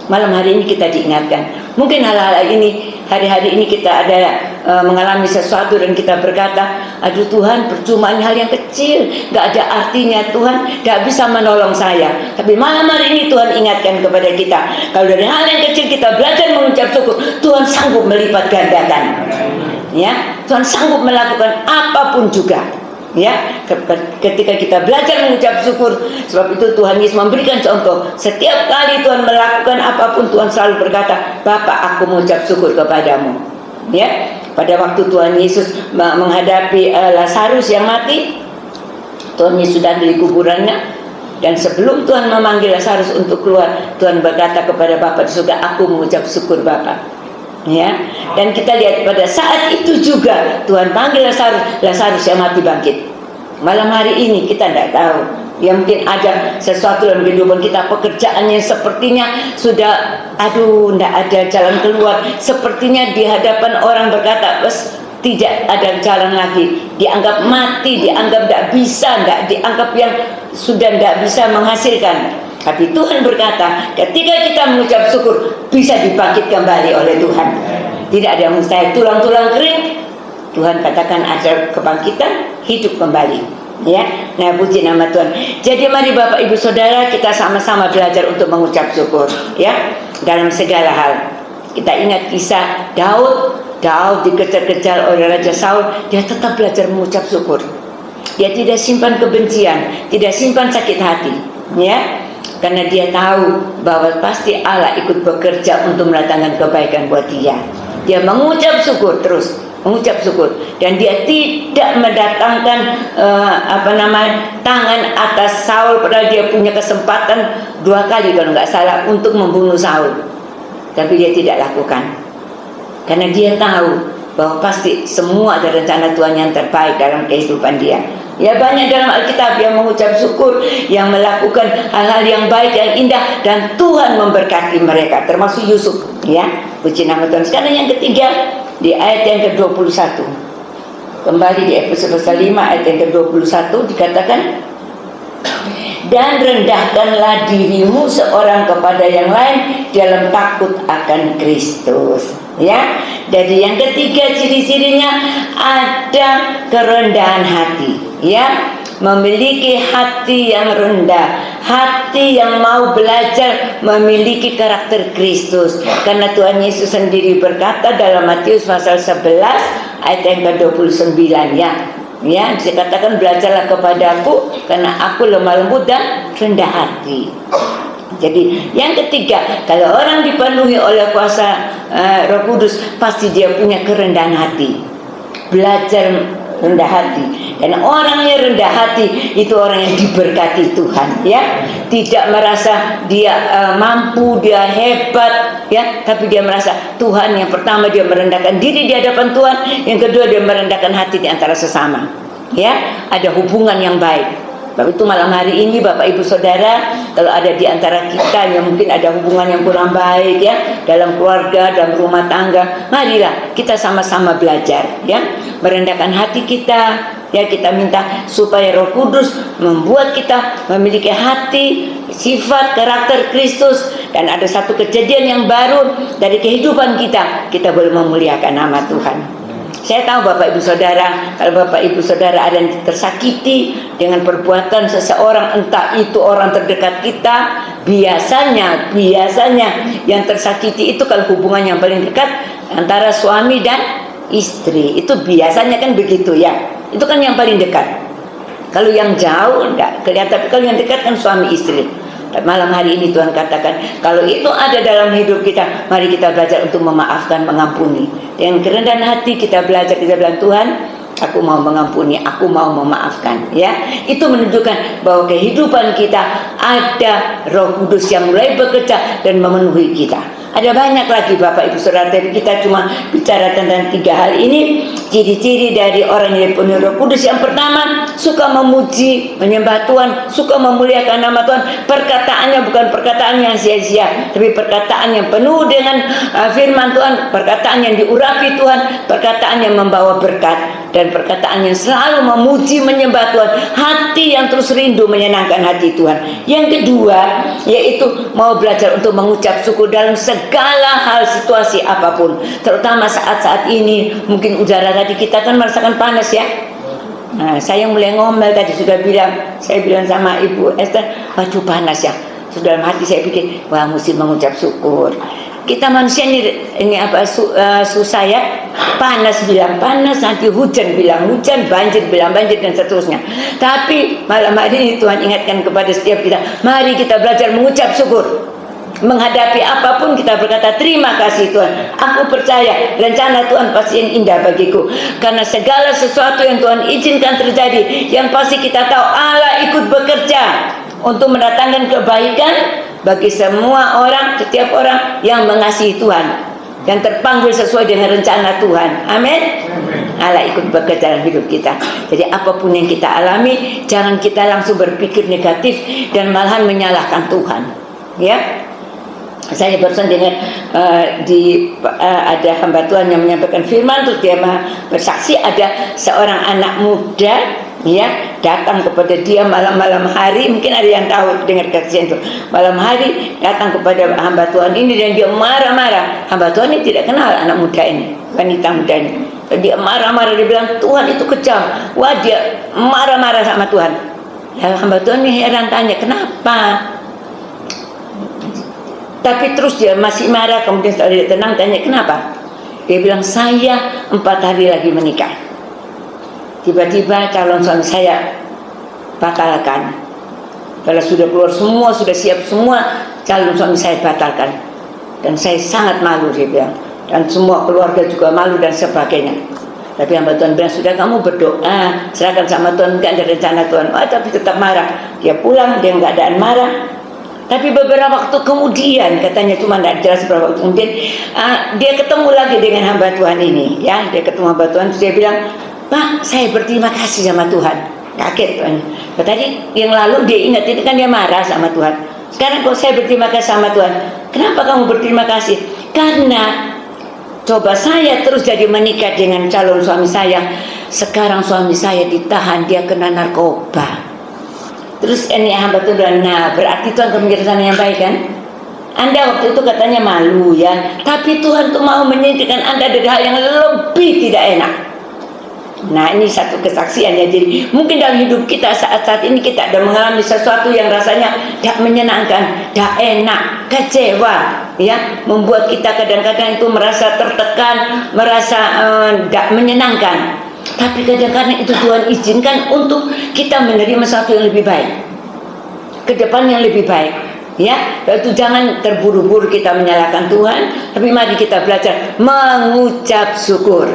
Malam hari ini kita diingatkan. Mungkin hal-hal ini, hari-hari ini kita ada mengalami sesuatu dan kita berkata, aduh Tuhan, percuma, ini hal yang kecil, gak ada artinya, Tuhan gak bisa menolong saya. Tapi malam hari ini Tuhan ingatkan kepada kita, kalau dari hal yang kecil kita belajar mengucap syukur, Tuhan sanggup melipat gandakan. Ya, Tuhan sanggup melakukan apapun juga. Ya, ketika kita belajar mengucap syukur, sebab itu Tuhan Yesus memberikan contoh. Setiap kali Tuhan melakukan apapun, Tuhan selalu berkata, Bapa, aku mengucap syukur kepadamu. Ya, pada waktu Tuhan Yesus menghadapi Lazarus yang mati, Tuhan Yesus sudah di kuburannya, dan sebelum Tuhan memanggil Lazarus untuk keluar, Tuhan berkata kepada Bapa di surga, aku mengucap syukur Bapa. Ya, dan kita lihat pada saat itu juga Tuhan panggil Lazarus yang mati bangkit. Malam hari ini kita tidak tahu, ya mungkin ada sesuatu dalam kehidupan kita, pekerjaannya sepertinya sudah tidak ada jalan keluar, sepertinya di hadapan orang berkata tidak ada jalan lagi, dianggap mati, dianggap tidak bisa, dianggap yang sudah tidak bisa menghasilkan. Tapi Tuhan berkata, ketika kita mengucap syukur, bisa dibangkit kembali oleh Tuhan. Tidak ada yang mustahil. Tulang-tulang kering, Tuhan katakan ada kebangkitan, hidup kembali. Ya, nah puji nama Tuhan. Jadi mari Bapak Ibu Saudara, kita sama-sama belajar untuk mengucap syukur. Ya, dalam segala hal. Kita ingat kisah Daud dikejar-kejar oleh Raja Saul, dia tetap belajar mengucap syukur. Dia tidak simpan kebencian, tidak simpan sakit hati. Ya, karena dia tahu bahwa pasti Allah ikut bekerja untuk mendatangkan kebaikan buat dia. Dia mengucap syukur terus, mengucap syukur, dan dia tidak mendatangkan tangan atas Saul, padahal dia punya kesempatan 2 kali kalau nggak salah untuk membunuh Saul, tapi dia tidak lakukan karena dia tahu bahwa pasti semua ada rencana Tuhan yang terbaik dalam kehidupan dia. Ya, banyak dalam Alkitab yang mengucap syukur, yang melakukan hal-hal yang baik, yang indah, dan Tuhan memberkati mereka, termasuk Yusuf. Ya, puji nama Tuhan. Sekarang yang ketiga, di ayat yang ke-21. Kembali di Efesus pasal 5 ayat yang ke-21 dikatakan, dan rendahkanlah dirimu seorang kepada yang lain dalam takut akan Kristus. Ya, jadi yang ketiga ciri-cirinya ada kerendahan hati. Ya, memiliki hati yang rendah, hati yang mau belajar memiliki karakter Kristus. Karena Tuhan Yesus sendiri berkata dalam Matius pasal 11 ayat yang ke-29, ya, dikatakan belajarlah kepadaku karena aku lemah lembut dan rendah hati. Jadi yang ketiga, kalau orang dipenuhi oleh kuasa Roh Kudus, pasti dia punya kerendahan hati, belajar rendah hati. Dan orang yang rendah hati itu orang yang diberkati Tuhan, ya. Tidak merasa dia mampu, dia hebat, ya, tapi dia merasa Tuhan. Yang pertama dia merendahkan diri di hadapan Tuhan, yang kedua dia merendahkan hati di antara sesama. Ya, ada hubungan yang baik. Sebab itu malam hari ini Bapak Ibu Saudara, kalau ada di antara kita yang mungkin ada hubungan yang kurang baik, ya, dalam keluarga, dalam rumah tangga, marilah kita sama-sama belajar, ya, merendahkan hati kita, ya, kita minta supaya Roh Kudus membuat kita memiliki hati, sifat, karakter Kristus. Dan ada satu kejadian yang baru dari kehidupan kita boleh memuliakan nama Tuhan. Saya tahu Bapak Ibu Saudara, kalau Bapak Ibu Saudara ada yang tersakiti dengan perbuatan seseorang, entah itu orang terdekat kita, biasanya yang tersakiti itu kalau hubungan yang paling dekat antara suami dan istri, itu biasanya kan begitu, ya. Itu kan yang paling dekat. Kalau yang jauh enggak kelihatan, tapi kalau yang dekat kan suami istri. Malam hari ini Tuhan katakan, kalau itu ada dalam hidup kita, mari kita belajar untuk memaafkan, mengampuni. Dengan kerendahan hati kita belajar, kita bilang, Tuhan, aku mau mengampuni, aku mau memaafkan. Ya, itu menunjukkan bahwa kehidupan kita ada Roh Kudus yang mulai bekerja dan memenuhi kita. Ada banyak lagi Bapak Ibu Saudara, tapi kita cuma bicara tentang 3 hal ini. Ciri-ciri dari orang yang dipenuhi Roh Kudus, yang pertama, suka memuji, menyembah Tuhan, suka memuliakan nama Tuhan. Perkataannya bukan perkataan yang sia-sia, tapi perkataan yang penuh dengan firman Tuhan, perkataan yang diurapi Tuhan, perkataan yang membawa berkat, dan perkataan yang selalu memuji, menyembah Tuhan. Hati yang terus rindu menyenangkan hati Tuhan. Yang kedua, yaitu mau belajar untuk mengucap syukur dalam segala hal, situasi apapun. Terutama saat-saat ini, mungkin udara tadi kita kan merasakan panas ya. Nah, saya mulai ngomel tadi, saya bilang sama Ibu Esther, waduh panas ya. Sudah dalam hati saya pikir, wah mesti mengucap syukur. Kita manusia ini susah ya. Panas bilang panas, nanti hujan bilang hujan, banjir bilang banjir, dan seterusnya. Tapi malam hari ini Tuhan ingatkan kepada setiap kita, mari kita belajar mengucap syukur. Menghadapi apapun kita berkata, terima kasih Tuhan, aku percaya rencana Tuhan pasti yang indah bagiku. Karena segala sesuatu yang Tuhan izinkan terjadi, yang pasti kita tahu Allah ikut bekerja untuk mendatangkan kebaikan bagi semua orang, setiap orang yang mengasihi Tuhan dan terpanggil sesuai dengan rencana Tuhan. Amin. Allah ikut bekerja dalam hidup kita. Jadi apapun yang kita alami, jangan kita langsung berpikir negatif dan malahan menyalahkan Tuhan. Ya, saya barusan dengar ada hamba Tuhan yang menyampaikan firman, terus dia bersaksi ada seorang anak muda ya datang kepada dia malam hari, mungkin ada yang tahu dengar kajian itu, malam hari datang kepada hamba Tuhan ini dan dia marah-marah. Hamba Tuhan ini tidak kenal anak muda ini, wanita muda ini. Dia marah-marah, dia bilang Tuhan itu kejam. Wah, dia marah-marah sama Tuhan. Ya, hamba Tuhan ini heran, tanya kenapa, tapi terus dia masih marah. Kemudian setelah dia tenang, tanya kenapa, dia bilang saya 4 hari lagi menikah. Tiba-tiba calon suami saya batalkan. Kalau sudah keluar semua, sudah siap semua, calon suami saya batalkan. Dan saya sangat malu, dia bilang. Dan semua keluarga juga malu dan sebagainya. Tapi hamba Tuhan bilang, sudah kamu berdoa, serahkan sama Tuhan, enggak ada rencana Tuhan. Tapi tetap marah. Dia pulang, dia enggak ada marah. Tapi beberapa waktu kemudian, katanya cuma tidak jelas beberapa waktu kemudian, dia ketemu lagi dengan hamba Tuhan ini. Ya, dia ketemu hamba Tuhan, dia bilang, Pak, saya berterima kasih sama Tuhan. Kaget Tuhan. Tadi yang lalu dia ingat, itu kan dia marah sama Tuhan. Sekarang kok saya berterima kasih sama Tuhan. Kenapa kamu berterima kasih? Karena coba saya terus jadi menikah dengan calon suami saya. Sekarang suami saya ditahan, dia kena narkoba. Terus ini hamba Tuhan, nah berarti Tuhan kebijaksanaan yang baik kan? Anda waktu itu katanya malu ya, tapi Tuhan tuh mau menyingkirkan Anda dari hal yang lebih tidak enak. Nah ini satu kesaksian ya. Jadi mungkin dalam hidup kita saat-saat ini kita ada mengalami sesuatu yang rasanya tidak menyenangkan, tidak enak, kecewa ya, membuat kita kadang-kadang itu merasa tertekan, merasa tidak menyenangkan. Tapi kadang-kadang itu Tuhan izinkan untuk kita menerima sesuatu yang lebih baik, ke depan yang lebih baik ya. Itu jangan terburu-buru kita menyalahkan Tuhan, tapi mari kita belajar mengucap syukur.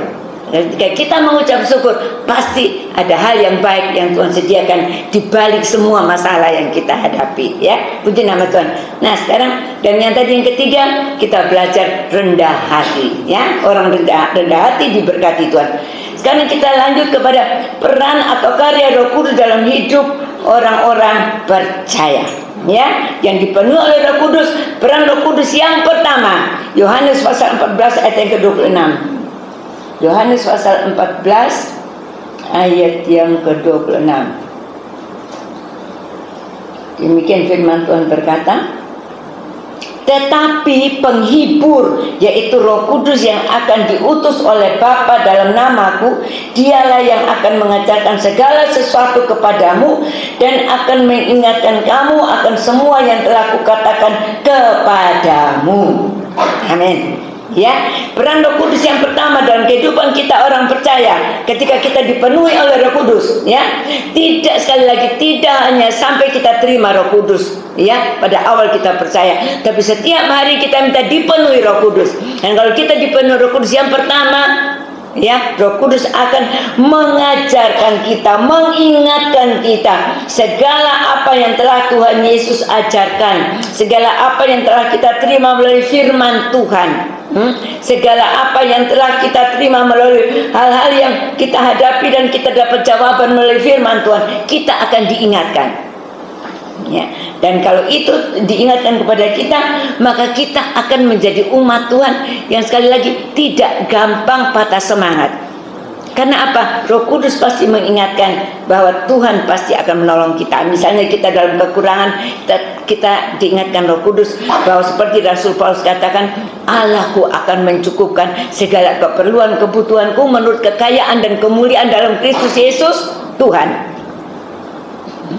Dan ketika kita mengucap syukur, pasti ada hal yang baik yang Tuhan sediakan di balik semua masalah yang kita hadapi ya. Puji nama Tuhan. Nah sekarang, dan yang tadi yang ketiga, kita belajar rendah hati ya. Orang rendah hati diberkati Tuhan. Sekarang kita lanjut kepada peran atau karya Roh Kudus dalam hidup orang-orang percaya ya, yang dipenuhi oleh Roh Kudus. Peran Roh Kudus yang pertama, Yohanes pasal 14 ayat yang ke-26. Yohanes pasal 14 ayat yang ke-26. Demikian firman Tuhan berkata, tetapi penghibur, yaitu Roh Kudus yang akan diutus oleh Bapa dalam namaku, dialah yang akan mengajarkan segala sesuatu kepadamu dan akan mengingatkan kamu akan semua yang telah kukatakan kepadamu. Amin. Ya, peran Roh Kudus yang pertama dalam kehidupan kita orang percaya, ketika kita dipenuhi oleh Roh Kudus, ya, tidak, sekali lagi, tidak hanya sampai kita terima Roh Kudus, ya, pada awal kita percaya, tapi setiap hari kita minta dipenuhi Roh Kudus. Dan kalau kita dipenuhi Roh Kudus yang pertama, Ya, Roh Kudus akan mengajarkan kita, mengingatkan kita segala apa yang telah Tuhan Yesus ajarkan, segala apa yang telah kita terima melalui firman Tuhan, segala apa yang telah kita terima melalui hal-hal yang kita hadapi dan kita dapat jawaban melalui firman Tuhan, kita akan diingatkan. Ya, dan kalau itu diingatkan kepada kita, maka kita akan menjadi umat Tuhan yang sekali lagi tidak gampang patah semangat. Karena apa? Roh Kudus pasti mengingatkan bahwa Tuhan pasti akan menolong kita. Misalnya kita dalam kekurangan, kita diingatkan Roh Kudus bahwa seperti Rasul Paulus katakan, Allahku akan mencukupkan segala keperluan kebutuhanku menurut kekayaan dan kemuliaan dalam Kristus Yesus Tuhan.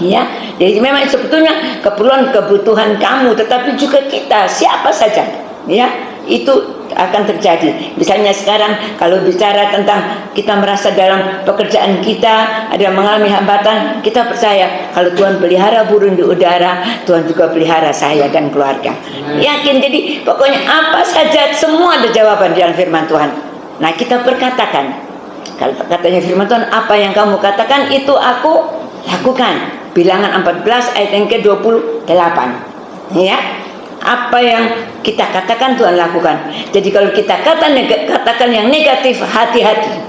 Ya, jadi memang sebetulnya kebutuhan kamu, tetapi juga kita, siapa saja, ya, itu akan terjadi. Misalnya sekarang kalau bicara tentang kita merasa dalam pekerjaan kita ada mengalami hambatan, kita percaya kalau Tuhan pelihara burung di udara, Tuhan juga pelihara saya dan keluarga. Yakin, jadi pokoknya apa saja semua ada jawaban di dalam firman Tuhan. Nah, kita perkatakan, kalau katanya firman Tuhan, apa yang kamu katakan itu aku lakukan. Bilangan 14 ayat yang ke-28. Ya. Apa yang kita katakan Tuhan lakukan. Jadi kalau kita katakan yang negatif, hati-hati.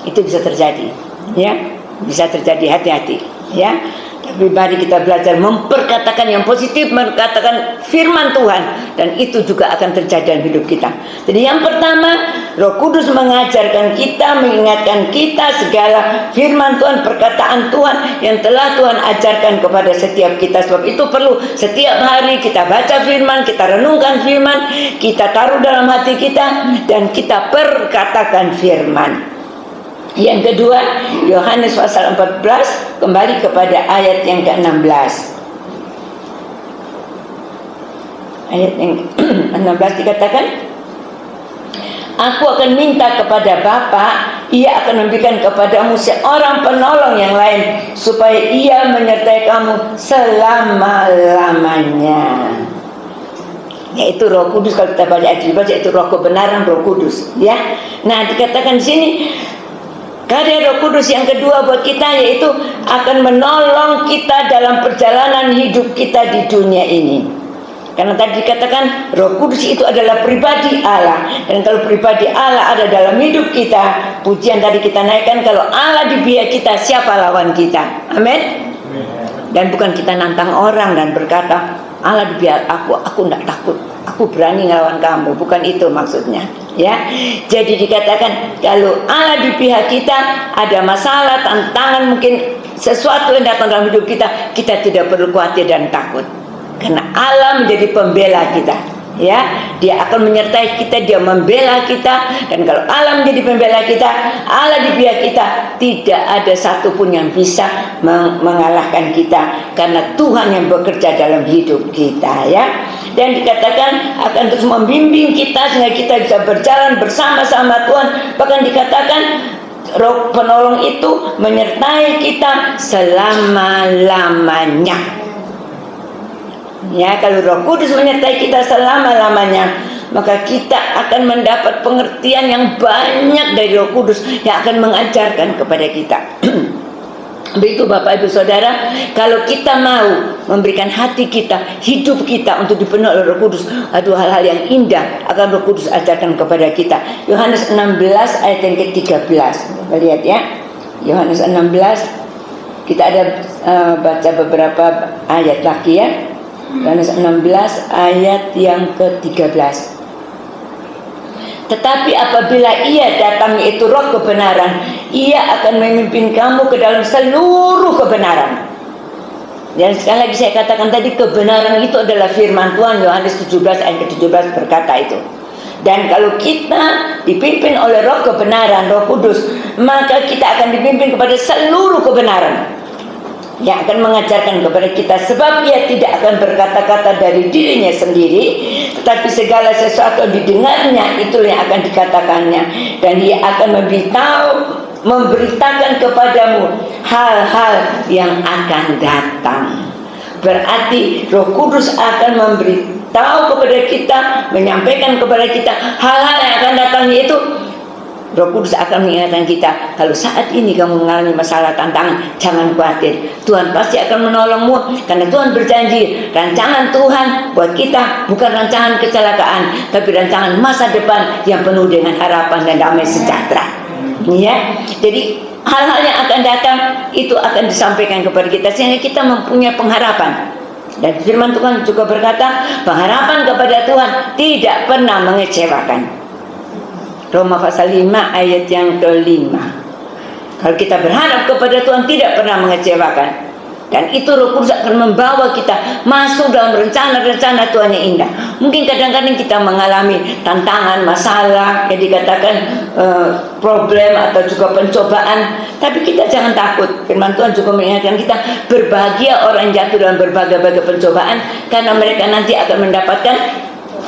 Itu bisa terjadi. Ya. Bisa terjadi, hati-hati. Ya. Tapi mari kita belajar memperkatakan yang positif, mengatakan firman Tuhan, dan itu juga akan terjadi dalam hidup kita. Jadi yang pertama, Roh Kudus mengajarkan kita, mengingatkan kita segala firman Tuhan, perkataan Tuhan yang telah Tuhan ajarkan kepada setiap kita. Sebab itu perlu setiap hari kita baca firman, kita renungkan firman, kita taruh dalam hati kita, dan kita perkatakan firman. Yang kedua, Yohanes pasal 14, kembali kepada ayat yang ke-16. Ayat yang 16 dikatakan, Aku akan minta kepada Bapa, Ia akan memberikan kepadamu seorang penolong yang lain, supaya Ia menyertai kamu selama-lamanya. Yaitu Roh Kudus. Kalau kita baca ayat itu Roh kebenaran, Roh Kudus. Ya. Nah, dikatakan di sini karya Roh Kudus yang kedua buat kita, yaitu akan menolong kita dalam perjalanan hidup kita di dunia ini. Karena tadi dikatakan Roh Kudus itu adalah pribadi Allah. Dan kalau pribadi Allah ada dalam hidup kita, pujian tadi kita naikkan, kalau Allah di pihak kita, siapa lawan kita? Amin. Dan bukan kita nantang orang dan berkata, Allah di pihak aku tidak takut, aku berani ngelawan kamu. Bukan itu maksudnya. Ya, jadi dikatakan kalau Allah di pihak kita, ada masalah, tantangan, mungkin sesuatu yang datang dalam hidup kita, kita tidak perlu khawatir dan takut, karena Allah menjadi pembela kita. Ya, Dia akan menyertai kita, Dia membela kita. Dan kalau Allah menjadi pembela kita, Allah di pihak kita, tidak ada satupun yang bisa mengalahkan kita, karena Tuhan yang bekerja dalam hidup kita. Ya. Dan dikatakan akan terus membimbing kita sehingga kita bisa berjalan bersama-sama Tuhan. Bahkan dikatakan Roh penolong itu menyertai kita selama-lamanya. Ya, kalau Roh Kudus menyertai kita selama-lamanya, maka kita akan mendapat pengertian yang banyak dari Roh Kudus yang akan mengajarkan kepada kita. Begitu Bapak Ibu Saudara, kalau kita mau memberikan hati kita, hidup kita untuk dipenuhi oleh Roh Kudus, ada hal-hal yang indah akan Roh Kudus ajarkan kepada kita. Yohanes 16 ayat yang ke-13. Coba lihat ya. Yohanes 16, kita ada baca beberapa ayat lagi ya. Yohanes 16 ayat yang ke-13. Tetapi apabila Ia datang, yaitu Roh kebenaran, Ia akan memimpin kamu ke dalam seluruh kebenaran. Dan sekali lagi saya katakan tadi, kebenaran itu adalah firman Tuhan. Yohanes 17 ayat ke-17 berkata itu. Dan kalau kita dipimpin oleh Roh kebenaran, Roh Kudus, maka kita akan dipimpin kepada seluruh kebenaran yang akan mengajarkan kepada kita. Sebab Ia tidak akan berkata-kata dari dirinya sendiri, tetapi segala sesuatu yang didengarnya itulah yang akan dikatakannya, dan Ia akan memberitakan kepadamu hal-hal yang akan datang. Berarti Roh Kudus akan memberitahu kepada kita, menyampaikan kepada kita hal-hal yang akan datang, yaitu Roh Kudus akan mengingatkan kita, kalau saat ini kamu mengalami masalah, tantangan, jangan khawatir. Tuhan pasti akan menolongmu, karena Tuhan berjanji, rancangan Tuhan buat kita bukan rancangan kecelakaan, tapi rancangan masa depan yang penuh dengan harapan dan damai sejahtera. Ya, jadi hal-hal yang akan datang itu akan disampaikan kepada kita sehingga kita mempunyai pengharapan. Dan firman Tuhan juga berkata, pengharapan kepada Tuhan tidak pernah mengecewakan. Roma pasal 5 ayat yang ke-5. Kalau kita berharap kepada Tuhan tidak pernah mengecewakan. Dan itu Roh Kudus akan membawa kita masuk dalam rencana-rencana Tuhan yang indah. Mungkin kadang-kadang kita mengalami tantangan, masalah, yang dikatakan problem atau juga pencobaan. Tapi kita jangan takut. Firman Tuhan juga mengingatkan kita, berbahagia orang jatuh dalam berbagai-bagai pencobaan, karena mereka nanti akan mendapatkan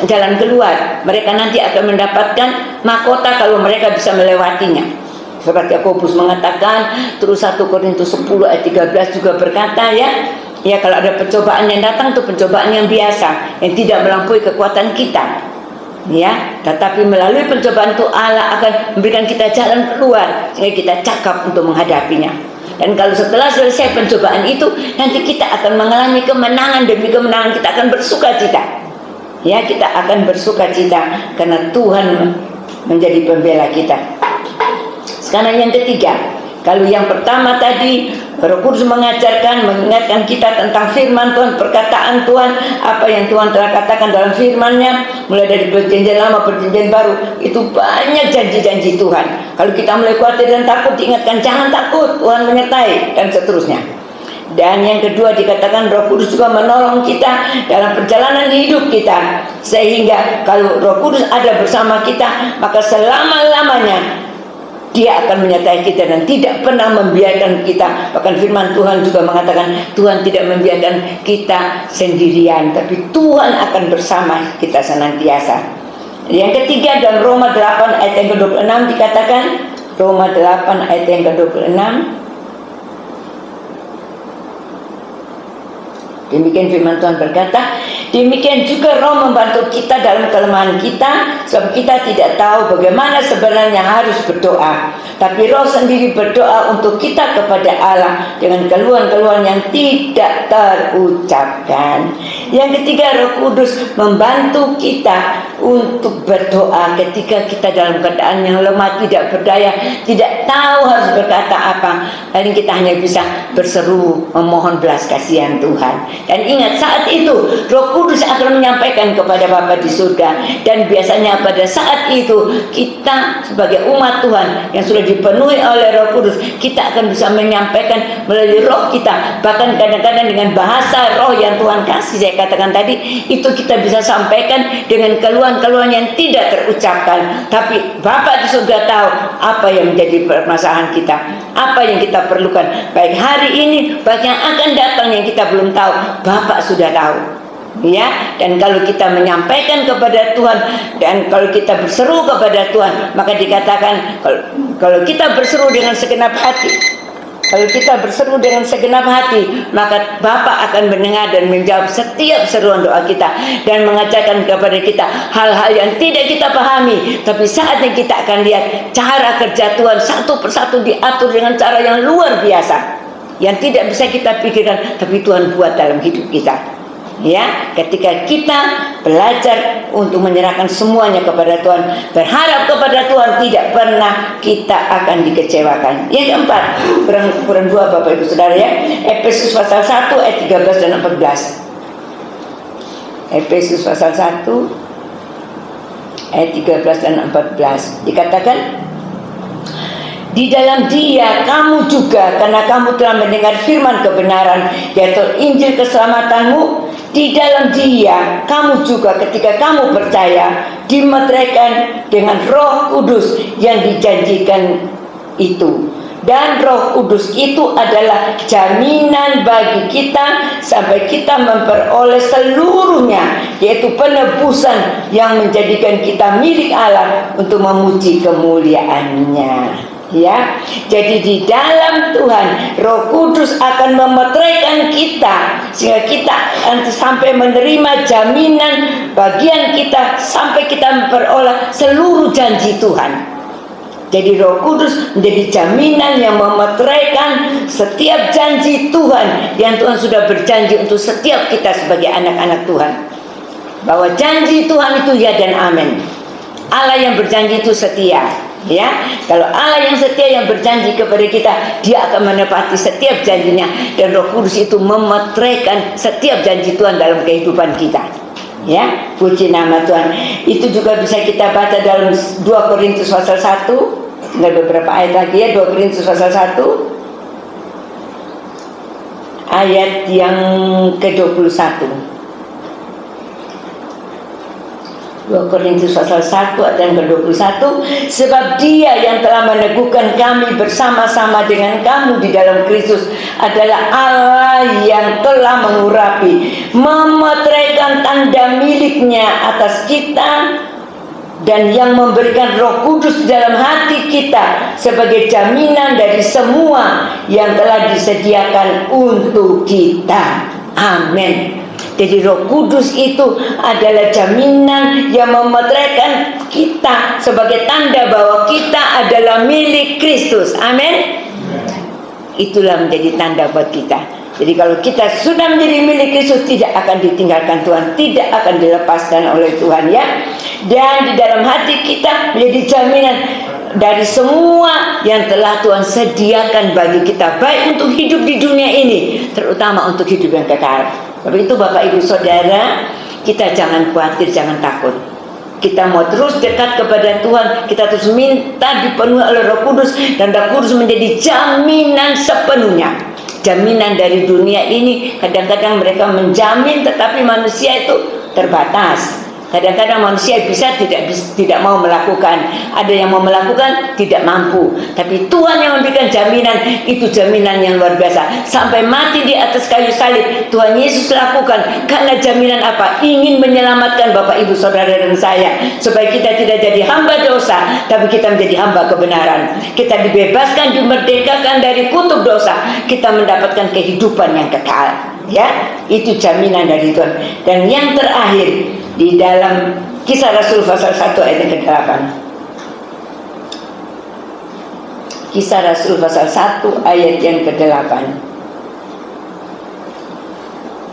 jalan keluar. Mereka nanti akan mendapatkan mahkota kalau mereka bisa melewatinya. Seperti Yakobus mengatakan, terus 1 Korintus 10 ayat 13 juga berkata, ya kalau ada pencobaan yang datang itu pencobaan yang biasa, yang tidak melampaui kekuatan kita. Ya, tetapi melalui pencobaan itu Allah akan memberikan kita jalan keluar sehingga kita cakap untuk menghadapinya. Dan kalau setelah selesai pencobaan itu, nanti kita akan mengalami kemenangan demi kemenangan, kita akan bersukacita. Ya, kita akan bersukacita karena Tuhan menjadi pembela kita. Sekarang yang ketiga, kalau yang pertama tadi Roh Kudus mengajarkan, mengingatkan kita tentang firman Tuhan, perkataan Tuhan, apa yang Tuhan telah katakan dalam firman-Nya, mulai dari perjanjian lama, perjanjian baru, itu banyak janji-janji Tuhan. Kalau kita mulai khawatir dan takut, diingatkan jangan takut, Tuhan menyertai, dan seterusnya. Dan yang kedua dikatakan Roh Kudus juga menolong kita dalam perjalanan hidup kita, sehingga kalau Roh Kudus ada bersama kita, maka selama-lamanya Dia akan menyertai kita dan tidak pernah membiarkan kita. Bahkan firman Tuhan juga mengatakan, Tuhan tidak membiarkan kita sendirian, tapi Tuhan akan bersama kita senantiasa. Yang ketiga dalam Roma 8 ayat yang ke-26 dikatakan, Roma 8 ayat yang ke-26, demikian firman Tuhan berkata, demikian juga Roh membantu kita dalam kelemahan kita, sebab kita tidak tahu bagaimana sebenarnya harus berdoa. Tapi Roh sendiri berdoa untuk kita kepada Allah dengan keluhan-keluhan yang tidak terucapkan. Yang ketiga, Roh Kudus membantu kita untuk berdoa ketika kita dalam keadaan yang lemah, tidak berdaya, tidak tahu harus berkata apa. Lalu kita hanya bisa berseru memohon belas kasihan Tuhan. Dan ingat, saat itu Roh Kudus akan menyampaikan kepada Bapa di surga. Dan biasanya pada saat itu kita sebagai umat Tuhan yang sudah dipenuhi oleh Roh Kudus, kita akan bisa menyampaikan melalui roh kita. Bahkan kadang-kadang dengan bahasa roh yang Tuhan kasih, saya katakan tadi, itu kita bisa sampaikan dengan keluhan-keluhan yang tidak terucapkan. Tapi Bapa di surga tahu apa yang menjadi permasalahan kita, apa yang kita perlukan, baik hari ini, baik yang akan datang yang kita belum tahu. Bapak sudah tahu, ya. Dan kalau kita menyampaikan kepada Tuhan, dan kalau kita berseru kepada Tuhan, maka dikatakan kalau kita berseru dengan segenap hati, kalau kita berseru dengan segenap hati, maka Bapa akan mendengar dan menjawab setiap seruan doa kita, dan mengajarkan kepada kita hal-hal yang tidak kita pahami. Tapi saatnya kita akan lihat cara kerja Tuhan satu persatu diatur dengan cara yang luar biasa, yang tidak bisa kita pikirkan, tapi Tuhan buat dalam hidup kita. Ya, ketika kita belajar untuk menyerahkan semuanya kepada Tuhan, berharap kepada Tuhan, tidak pernah kita akan dikecewakan. Yang keempat, kurang dua Bapak Ibu Saudara, ya, Efesus pasal 1 ayat 13 dan 14. Efesus pasal 1 ayat 13 dan 14 dikatakan, di dalam Dia kamu juga, karena kamu telah mendengar firman kebenaran, yaitu Injil keselamatanmu. Di dalam Dia kamu juga ketika kamu percaya dimeteraikan dengan Roh Kudus yang dijanjikan itu. Dan Roh Kudus itu adalah jaminan bagi kita sampai kita memperoleh seluruhnya, yaitu penebusan yang menjadikan kita milik Allah untuk memuji kemuliaan-Nya. Ya, jadi di dalam Tuhan Roh Kudus akan memeteraikan kita sehingga kita nanti sampai menerima jaminan bagian kita, sampai kita memperoleh seluruh janji Tuhan. Jadi Roh Kudus menjadi jaminan yang memeteraikan setiap janji Tuhan yang Tuhan sudah berjanji untuk setiap kita sebagai anak-anak Tuhan. Bahwa janji Tuhan itu ya dan amin. Allah yang berjanji itu setia, ya. Kalau Allah yang setia yang berjanji kepada kita, Dia akan menepati setiap janjinya, dan Roh Kudus itu memeteraikan setiap janji Tuhan dalam kehidupan kita. Ya, puji nama Tuhan. Itu juga bisa kita baca dalam 2 Korintus pasal 1. Tinggal beberapa ayat lagi ya, 2 Korintus pasal 1 ayat yang ke-21. 2 Korintus pasal 1 ayat yang ke-21. Sebab Dia yang telah meneguhkan kami bersama-sama dengan kamu di dalam Kristus adalah Allah yang telah mengurapi, memeteraikan tanda miliknya atas kita, dan yang memberikan Roh Kudus dalam hati kita sebagai jaminan dari semua yang telah disediakan untuk kita. Amin. Jadi Roh Kudus itu adalah jaminan yang memeteraikan kita sebagai tanda bahwa kita adalah milik Kristus. Amin. Itulah menjadi tanda buat kita. Jadi kalau kita sudah menjadi milik Kristus, tidak akan ditinggalkan Tuhan, tidak akan dilepaskan oleh Tuhan, ya. Dan di dalam hati kita menjadi jaminan dari semua yang telah Tuhan sediakan bagi kita, baik untuk hidup di dunia ini, terutama untuk hidup yang kekal. Tapi itu Bapak Ibu Saudara, kita jangan khawatir, jangan takut. Kita mau terus dekat kepada Tuhan, kita terus minta dipenuhi oleh Roh Kudus, dan Roh Kudus menjadi jaminan sepenuhnya. Jaminan dari dunia ini, kadang-kadang mereka menjamin, tetapi manusia itu terbatas. Kadang-kadang manusia tidak mau melakukan. Ada yang mau melakukan, tidak mampu. Tapi Tuhan yang memberikan jaminan, itu jaminan yang luar biasa. Sampai mati di atas kayu salib, Tuhan Yesus lakukan. Karena jaminan apa? Ingin menyelamatkan Bapak Ibu Saudara dan saya, supaya kita tidak jadi hamba dosa, tapi kita menjadi hamba kebenaran. Kita dibebaskan, dimerdekakan dari kutuk dosa. Kita mendapatkan kehidupan yang kekal. Ya, itu jaminan dari Tuhan. Dan yang terakhir, di dalam Kisah Rasul pasal 1 ayat yang ke-8. Kisah Rasul pasal 1 ayat yang ke-8.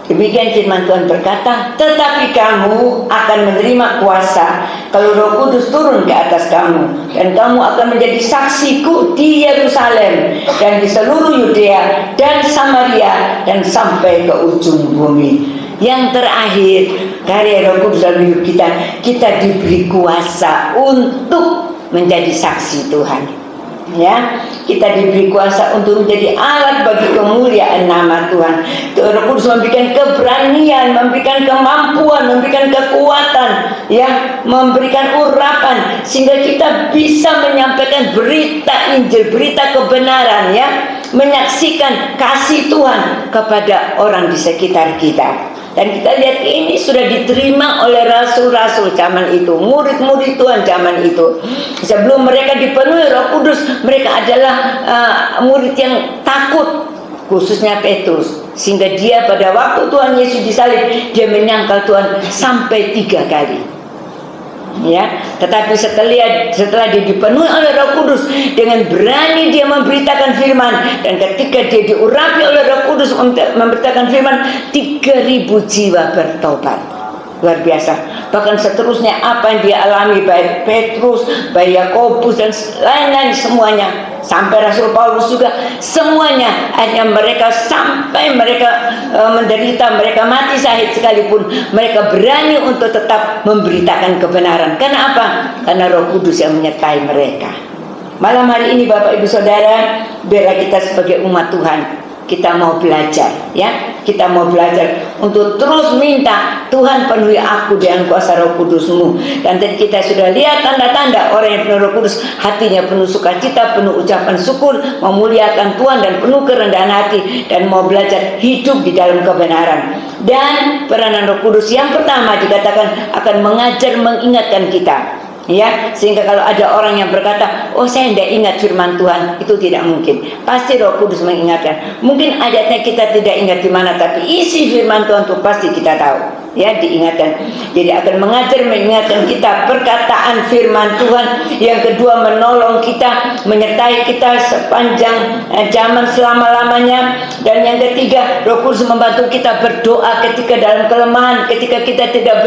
Demikian firman Tuhan berkata, tetapi kamu akan menerima kuasa kalau Roh Kudus turun ke atas kamu, dan kamu akan menjadi saksiku di Yerusalem dan di seluruh Yudea dan Samaria dan sampai ke ujung bumi. Yang terakhir, karya Roh Kudus dalam hidup kita diberi kuasa untuk menjadi saksi Tuhan. Ya, kita diberi kuasa untuk menjadi alat bagi kemuliaan nama Tuhan. Roh Kudus memberikan keberanian, memberikan kemampuan, memberikan kekuatan, ya, memberikan urapan, sehingga kita bisa menyampaikan berita Injil, berita kebenaran, ya, menyaksikan kasih Tuhan kepada orang di sekitar kita. Dan kita lihat ini sudah diterima oleh rasul-rasul zaman itu, murid-murid Tuhan zaman itu. Sebelum mereka dipenuhi Roh Kudus, mereka adalah murid yang takut, khususnya Petrus. Sehingga dia pada waktu Tuhan Yesus disalib, dia menyangkal Tuhan sampai 3 kali. Ya, tetapi setelah dia dipenuhi oleh Roh Kudus, dengan berani dia memberitakan firman, dan ketika dia diurapi oleh Roh Kudus memberitakan firman, 3.000 jiwa bertobat. Luar biasa. Bahkan seterusnya apa yang dia alami, baik Petrus, baik Yakobus dan lain-lain semuanya, sampai Rasul Paulus juga, semuanya akhirnya mereka sampai mereka menderita, mereka mati syahid sekalipun, mereka berani untuk tetap memberitakan kebenaran. Karena apa? Karena Roh Kudus yang menyertai mereka. Malam hari ini Bapak Ibu Saudara, biarlah kita sebagai umat Tuhan, kita mau belajar, ya, kita mau belajar untuk terus minta Tuhan penuhi aku dengan kuasa Roh Kudus-Mu. Dan tadi kita sudah lihat tanda-tanda orang yang penuh Roh Kudus, hatinya penuh sukacita, penuh ucapan syukur, memuliakan Tuhan dan penuh kerendahan hati, dan mau belajar hidup di dalam kebenaran. Dan peranan Roh Kudus yang pertama dikatakan akan mengajar, mengingatkan kita. Ya, sehingga kalau ada orang yang berkata, oh saya tidak ingat firman Tuhan, itu tidak mungkin. Pasti Roh Kudus mengingatkan. Mungkin ayatnya kita tidak ingat di mana, tapi isi firman Tuhan itu pasti kita tahu. ya, diingatkan. Jadi akan mengajar, mengingatkan kita perkataan firman Tuhan. Yang kedua, menolong kita, menyertai kita sepanjang zaman selama-lamanya. Dan yang ketiga, Roh Kudus membantu kita berdoa ketika dalam kelemahan, ketika kita tidak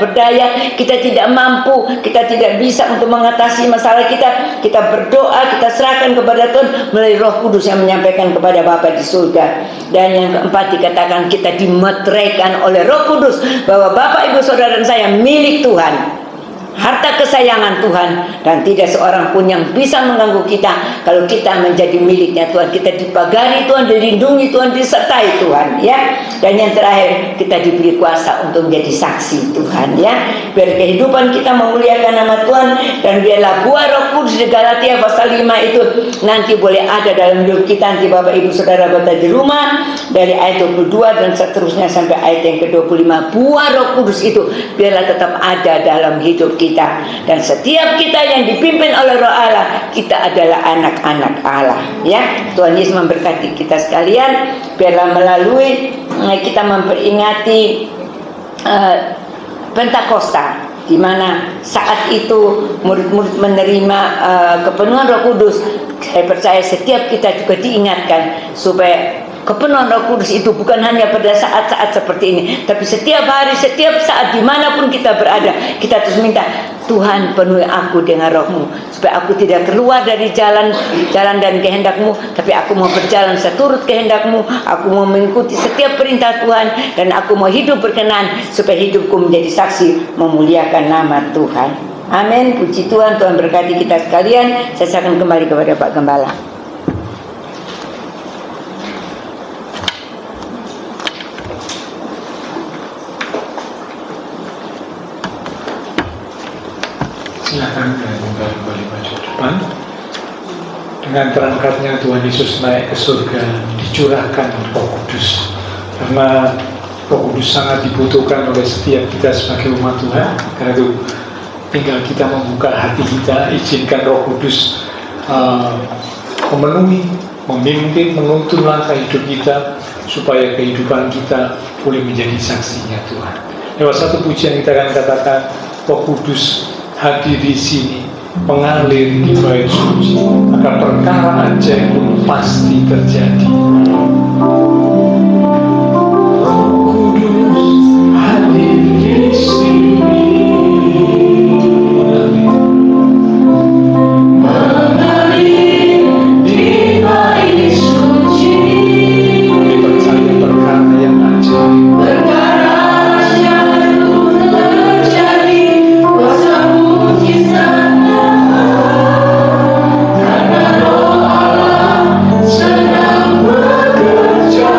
berdaya, kita tidak mampu, kita tidak bisa untuk mengatasi masalah kita. Kita berdoa, kita serahkan kepada Tuhan melalui Roh Kudus yang menyampaikan kepada Bapa di surga. Dan yang keempat, dikatakan kita dimeteraikan oleh Roh Kudus bahwa Bapak, Ibu, Saudara dan saya milik Tuhan, harta kesayangan Tuhan, dan tidak seorang pun yang bisa mengganggu kita kalau kita menjadi miliknya Tuhan. Kita dipagari Tuhan, dilindungi Tuhan, disertai Tuhan, ya. Dan yang terakhir, kita diberi kuasa untuk menjadi saksi Tuhan, ya. Biar kehidupan kita memuliakan nama Tuhan, dan biarlah buah Roh Kudus di Galatia pasal 5 itu nanti boleh ada dalam hidup kita. Nanti Bapak, Ibu, Saudara baca di rumah dari ayat 22 dan seterusnya sampai ayat yang ke-25. Buah Roh Kudus itu biarlah tetap ada dalam hidup kita. Dan setiap kita yang dipimpin oleh Roh Allah, kita adalah anak-anak Allah, ya. Tuhan Yesus memberkati kita sekalian. Biarlah melalui kita memperingati Pentakosta, di mana saat itu murid-murid menerima kepenuhan Roh Kudus. Saya percaya setiap kita juga diingatkan supaya kepenuhan Roh Kudus itu bukan hanya pada saat-saat seperti ini, tapi setiap hari, setiap saat, dimanapun kita berada, kita terus minta, Tuhan penuhi aku dengan Roh-Mu, supaya aku tidak keluar dari jalan dan kehendak-Mu, tapi aku mau berjalan seturut kehendak-Mu. Aku mau mengikuti setiap perintah Tuhan, dan aku mau hidup berkenan, supaya hidupku menjadi saksi memuliakan nama Tuhan. Amin. Puji Tuhan. Tuhan berkati kita sekalian. Saya akan kembali kepada Pak Gembala. Silakan kembali maju depan. Dengan terangkatnya Tuhan Yesus naik ke surga, dicurahkan Roh Kudus. Karena Roh Kudus sangat dibutuhkan oleh setiap kita sebagai umat Tuhan. Karena itu tinggal kita membuka hati kita, izinkan Roh Kudus memenuhi, memimpin, menuntun langkah hidup kita, supaya kehidupan kita boleh menjadi saksinya Tuhan. Lewat satu pujian kita akan katakan, Roh Kudus hadir di sini, mengalir di bait suci, akan perkara ajaib pun pasti terjadi. Roh Kudus hadir di sini, mengalir di bait suci, dipercaya perkara yang ajaib. Karena Roh Allah sedang bekerja.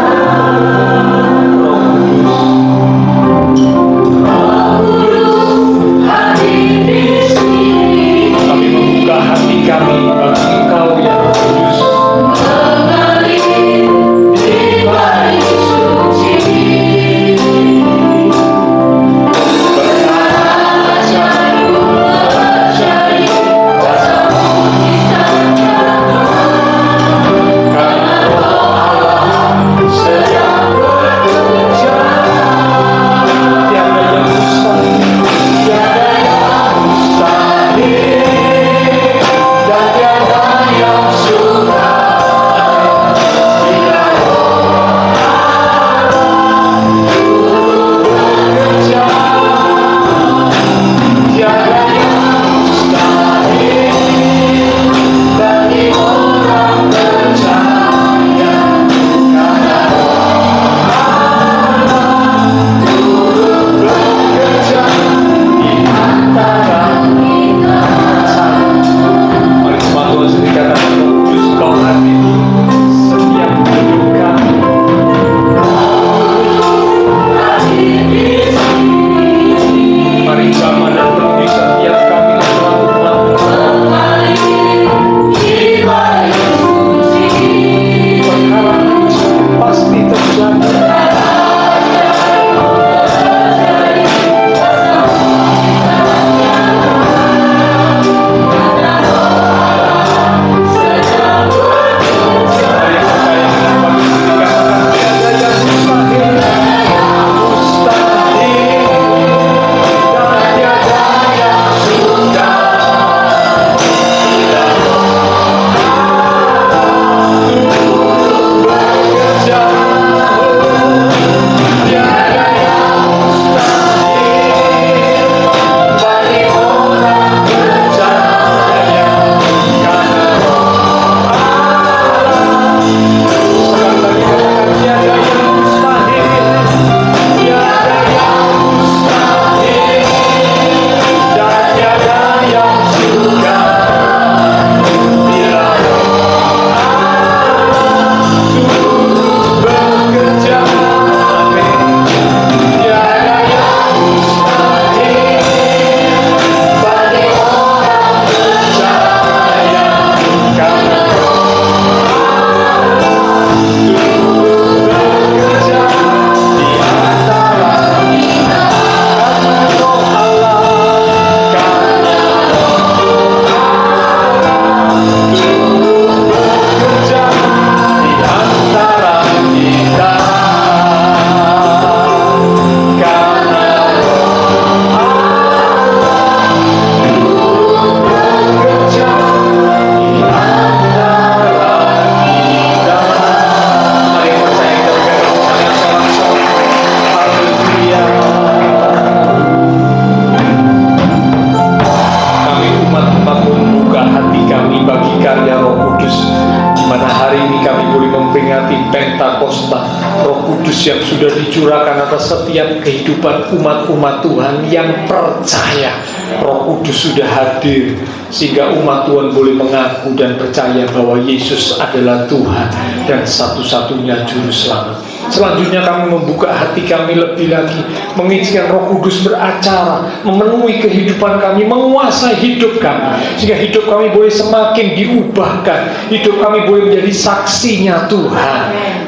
sudah dicurahkan atas setiap kehidupan umat-umat Tuhan yang percaya. Roh Kudus sudah hadir sehingga umat Tuhan boleh mengaku dan percaya bahwa Yesus adalah Tuhan dan satu-satunya juru selamat. Selanjutnya kami membuka hati kami lebih lagi, mengizinkan Roh Kudus beracara, memenuhi kehidupan kami, menguasai hidup kami, sehingga hidup kami boleh semakin diubahkan, hidup kami boleh menjadi saksinya Tuhan.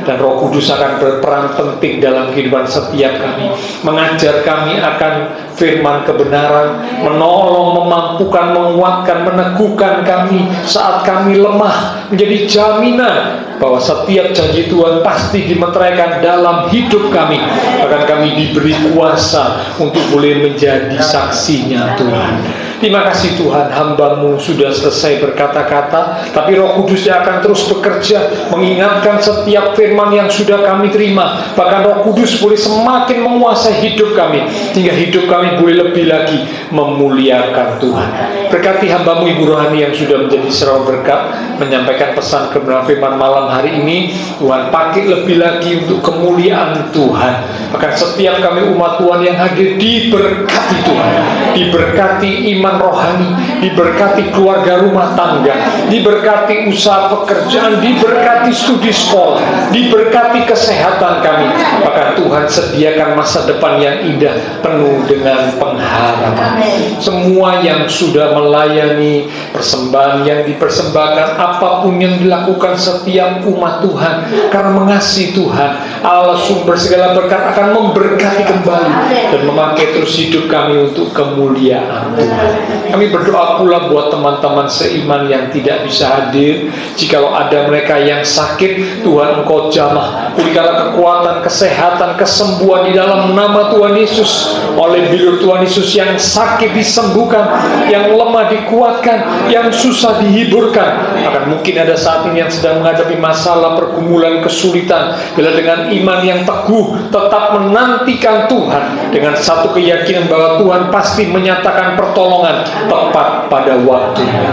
Dan Roh Kudus akan berperan penting dalam kehidupan setiap kami, mengajar kami akan firman kebenaran, menolong, memampukan, menguatkan, meneguhkan kami saat kami lemah, menjadi jaminan bahwa setiap janji Tuhan pasti dimeteraikan dalam hidup kami. Akan kami diberi kuasa untuk boleh menjadi saksinya Tuhan. Terima kasih Tuhan, hamba-Mu sudah selesai berkata-kata, tapi Roh Kudus yang akan terus bekerja, mengingatkan setiap firman yang sudah kami terima. Bahkan Roh Kudus boleh semakin menguasai hidup kami, hingga hidup kami boleh lebih lagi memuliakan Tuhan. Berkati hamba-Mu Ibu Rohani yang sudah menjadi seruan berkat, menyampaikan pesan kebenaran firman malam hari ini. Tuhan pakai lebih lagi untuk kemuliaan Tuhan. Bahkan setiap kami umat Tuhan yang hadir diberkati Tuhan, diberkati iman rohani, diberkati keluarga rumah tangga, diberkati usaha pekerjaan, diberkati studi sekolah, diberkati kesehatan kami. Bahkan Tuhan sediakan masa depan yang indah penuh dengan pengharapan. Semua yang sudah melayani persembahan yang dipersembahkan, apapun yang dilakukan setiap umat Tuhan, karena mengasihi Tuhan, Allah sumber segala berkat akan memberkati kembali dan memakai terus hidup kami untuk kemuliaan Tuhan. Kami berdoa pula buat teman-teman seiman yang tidak bisa hadir. Jikalau ada mereka yang sakit, Tuhan Engkau jamah, berikanlah kekuatan, kesehatan, kesembuhan di dalam nama Tuhan Yesus. Oleh bilur Tuhan Yesus, yang sakit disembuhkan, yang lemah dikuatkan, yang susah dihiburkan. Bahkan mungkin ada saat ini yang sedang menghadapi masalah, pergumulan, kesulitan, bila dengan iman yang teguh tetap menantikan Tuhan dengan satu keyakinan bahwa Tuhan pasti menyatakan pertolongan tepat pada waktunya.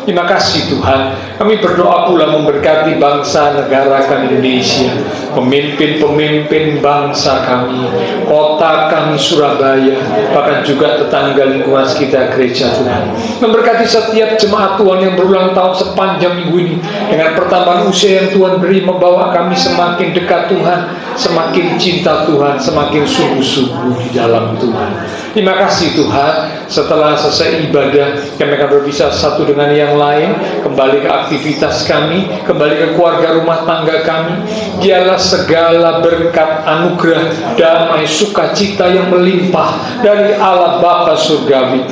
Terima kasih Tuhan. Kami berdoa pula memberkati bangsa negara kami Indonesia, pemimpin-pemimpin bangsa kami, kota kami Surabaya, bahkan juga tetangga lingkungan sekitar gereja Tuhan. Memberkati setiap jemaat Tuhan yang berulang tahun sepanjang minggu ini, dengan pertambahan usia yang Tuhan beri, membawa kami semakin dekat Tuhan, semakin cinta Tuhan, semakin sungguh-sungguh di dalam Tuhan. Terima kasih Tuhan. Setelah selesai ibadah, kami akan berpisah satu dengan yang lain, kembali ke aktivitas kami, kembali ke keluarga rumah tangga kami. Dialah segala berkat, anugerah, damai, sukacita yang melimpah dari Allah Bapa Surgawi,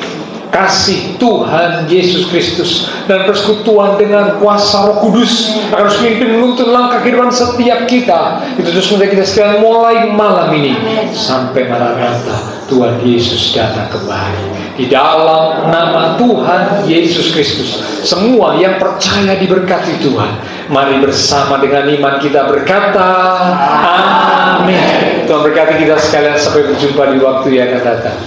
kasih Tuhan Yesus Kristus, dan persekutuan dengan kuasa Roh Kudus harus memimpin menuntun langkah kehidupan setiap kita. Itu terus menjadi kita sekalian mulai malam ini sampai Maranatha, Tuhan Yesus datang kembali. Di dalam nama Tuhan Yesus Kristus, semua yang percaya diberkati Tuhan. Mari bersama dengan iman kita berkata amin. Tuhan berkati kita sekalian, sampai berjumpa di waktu yang akan datang.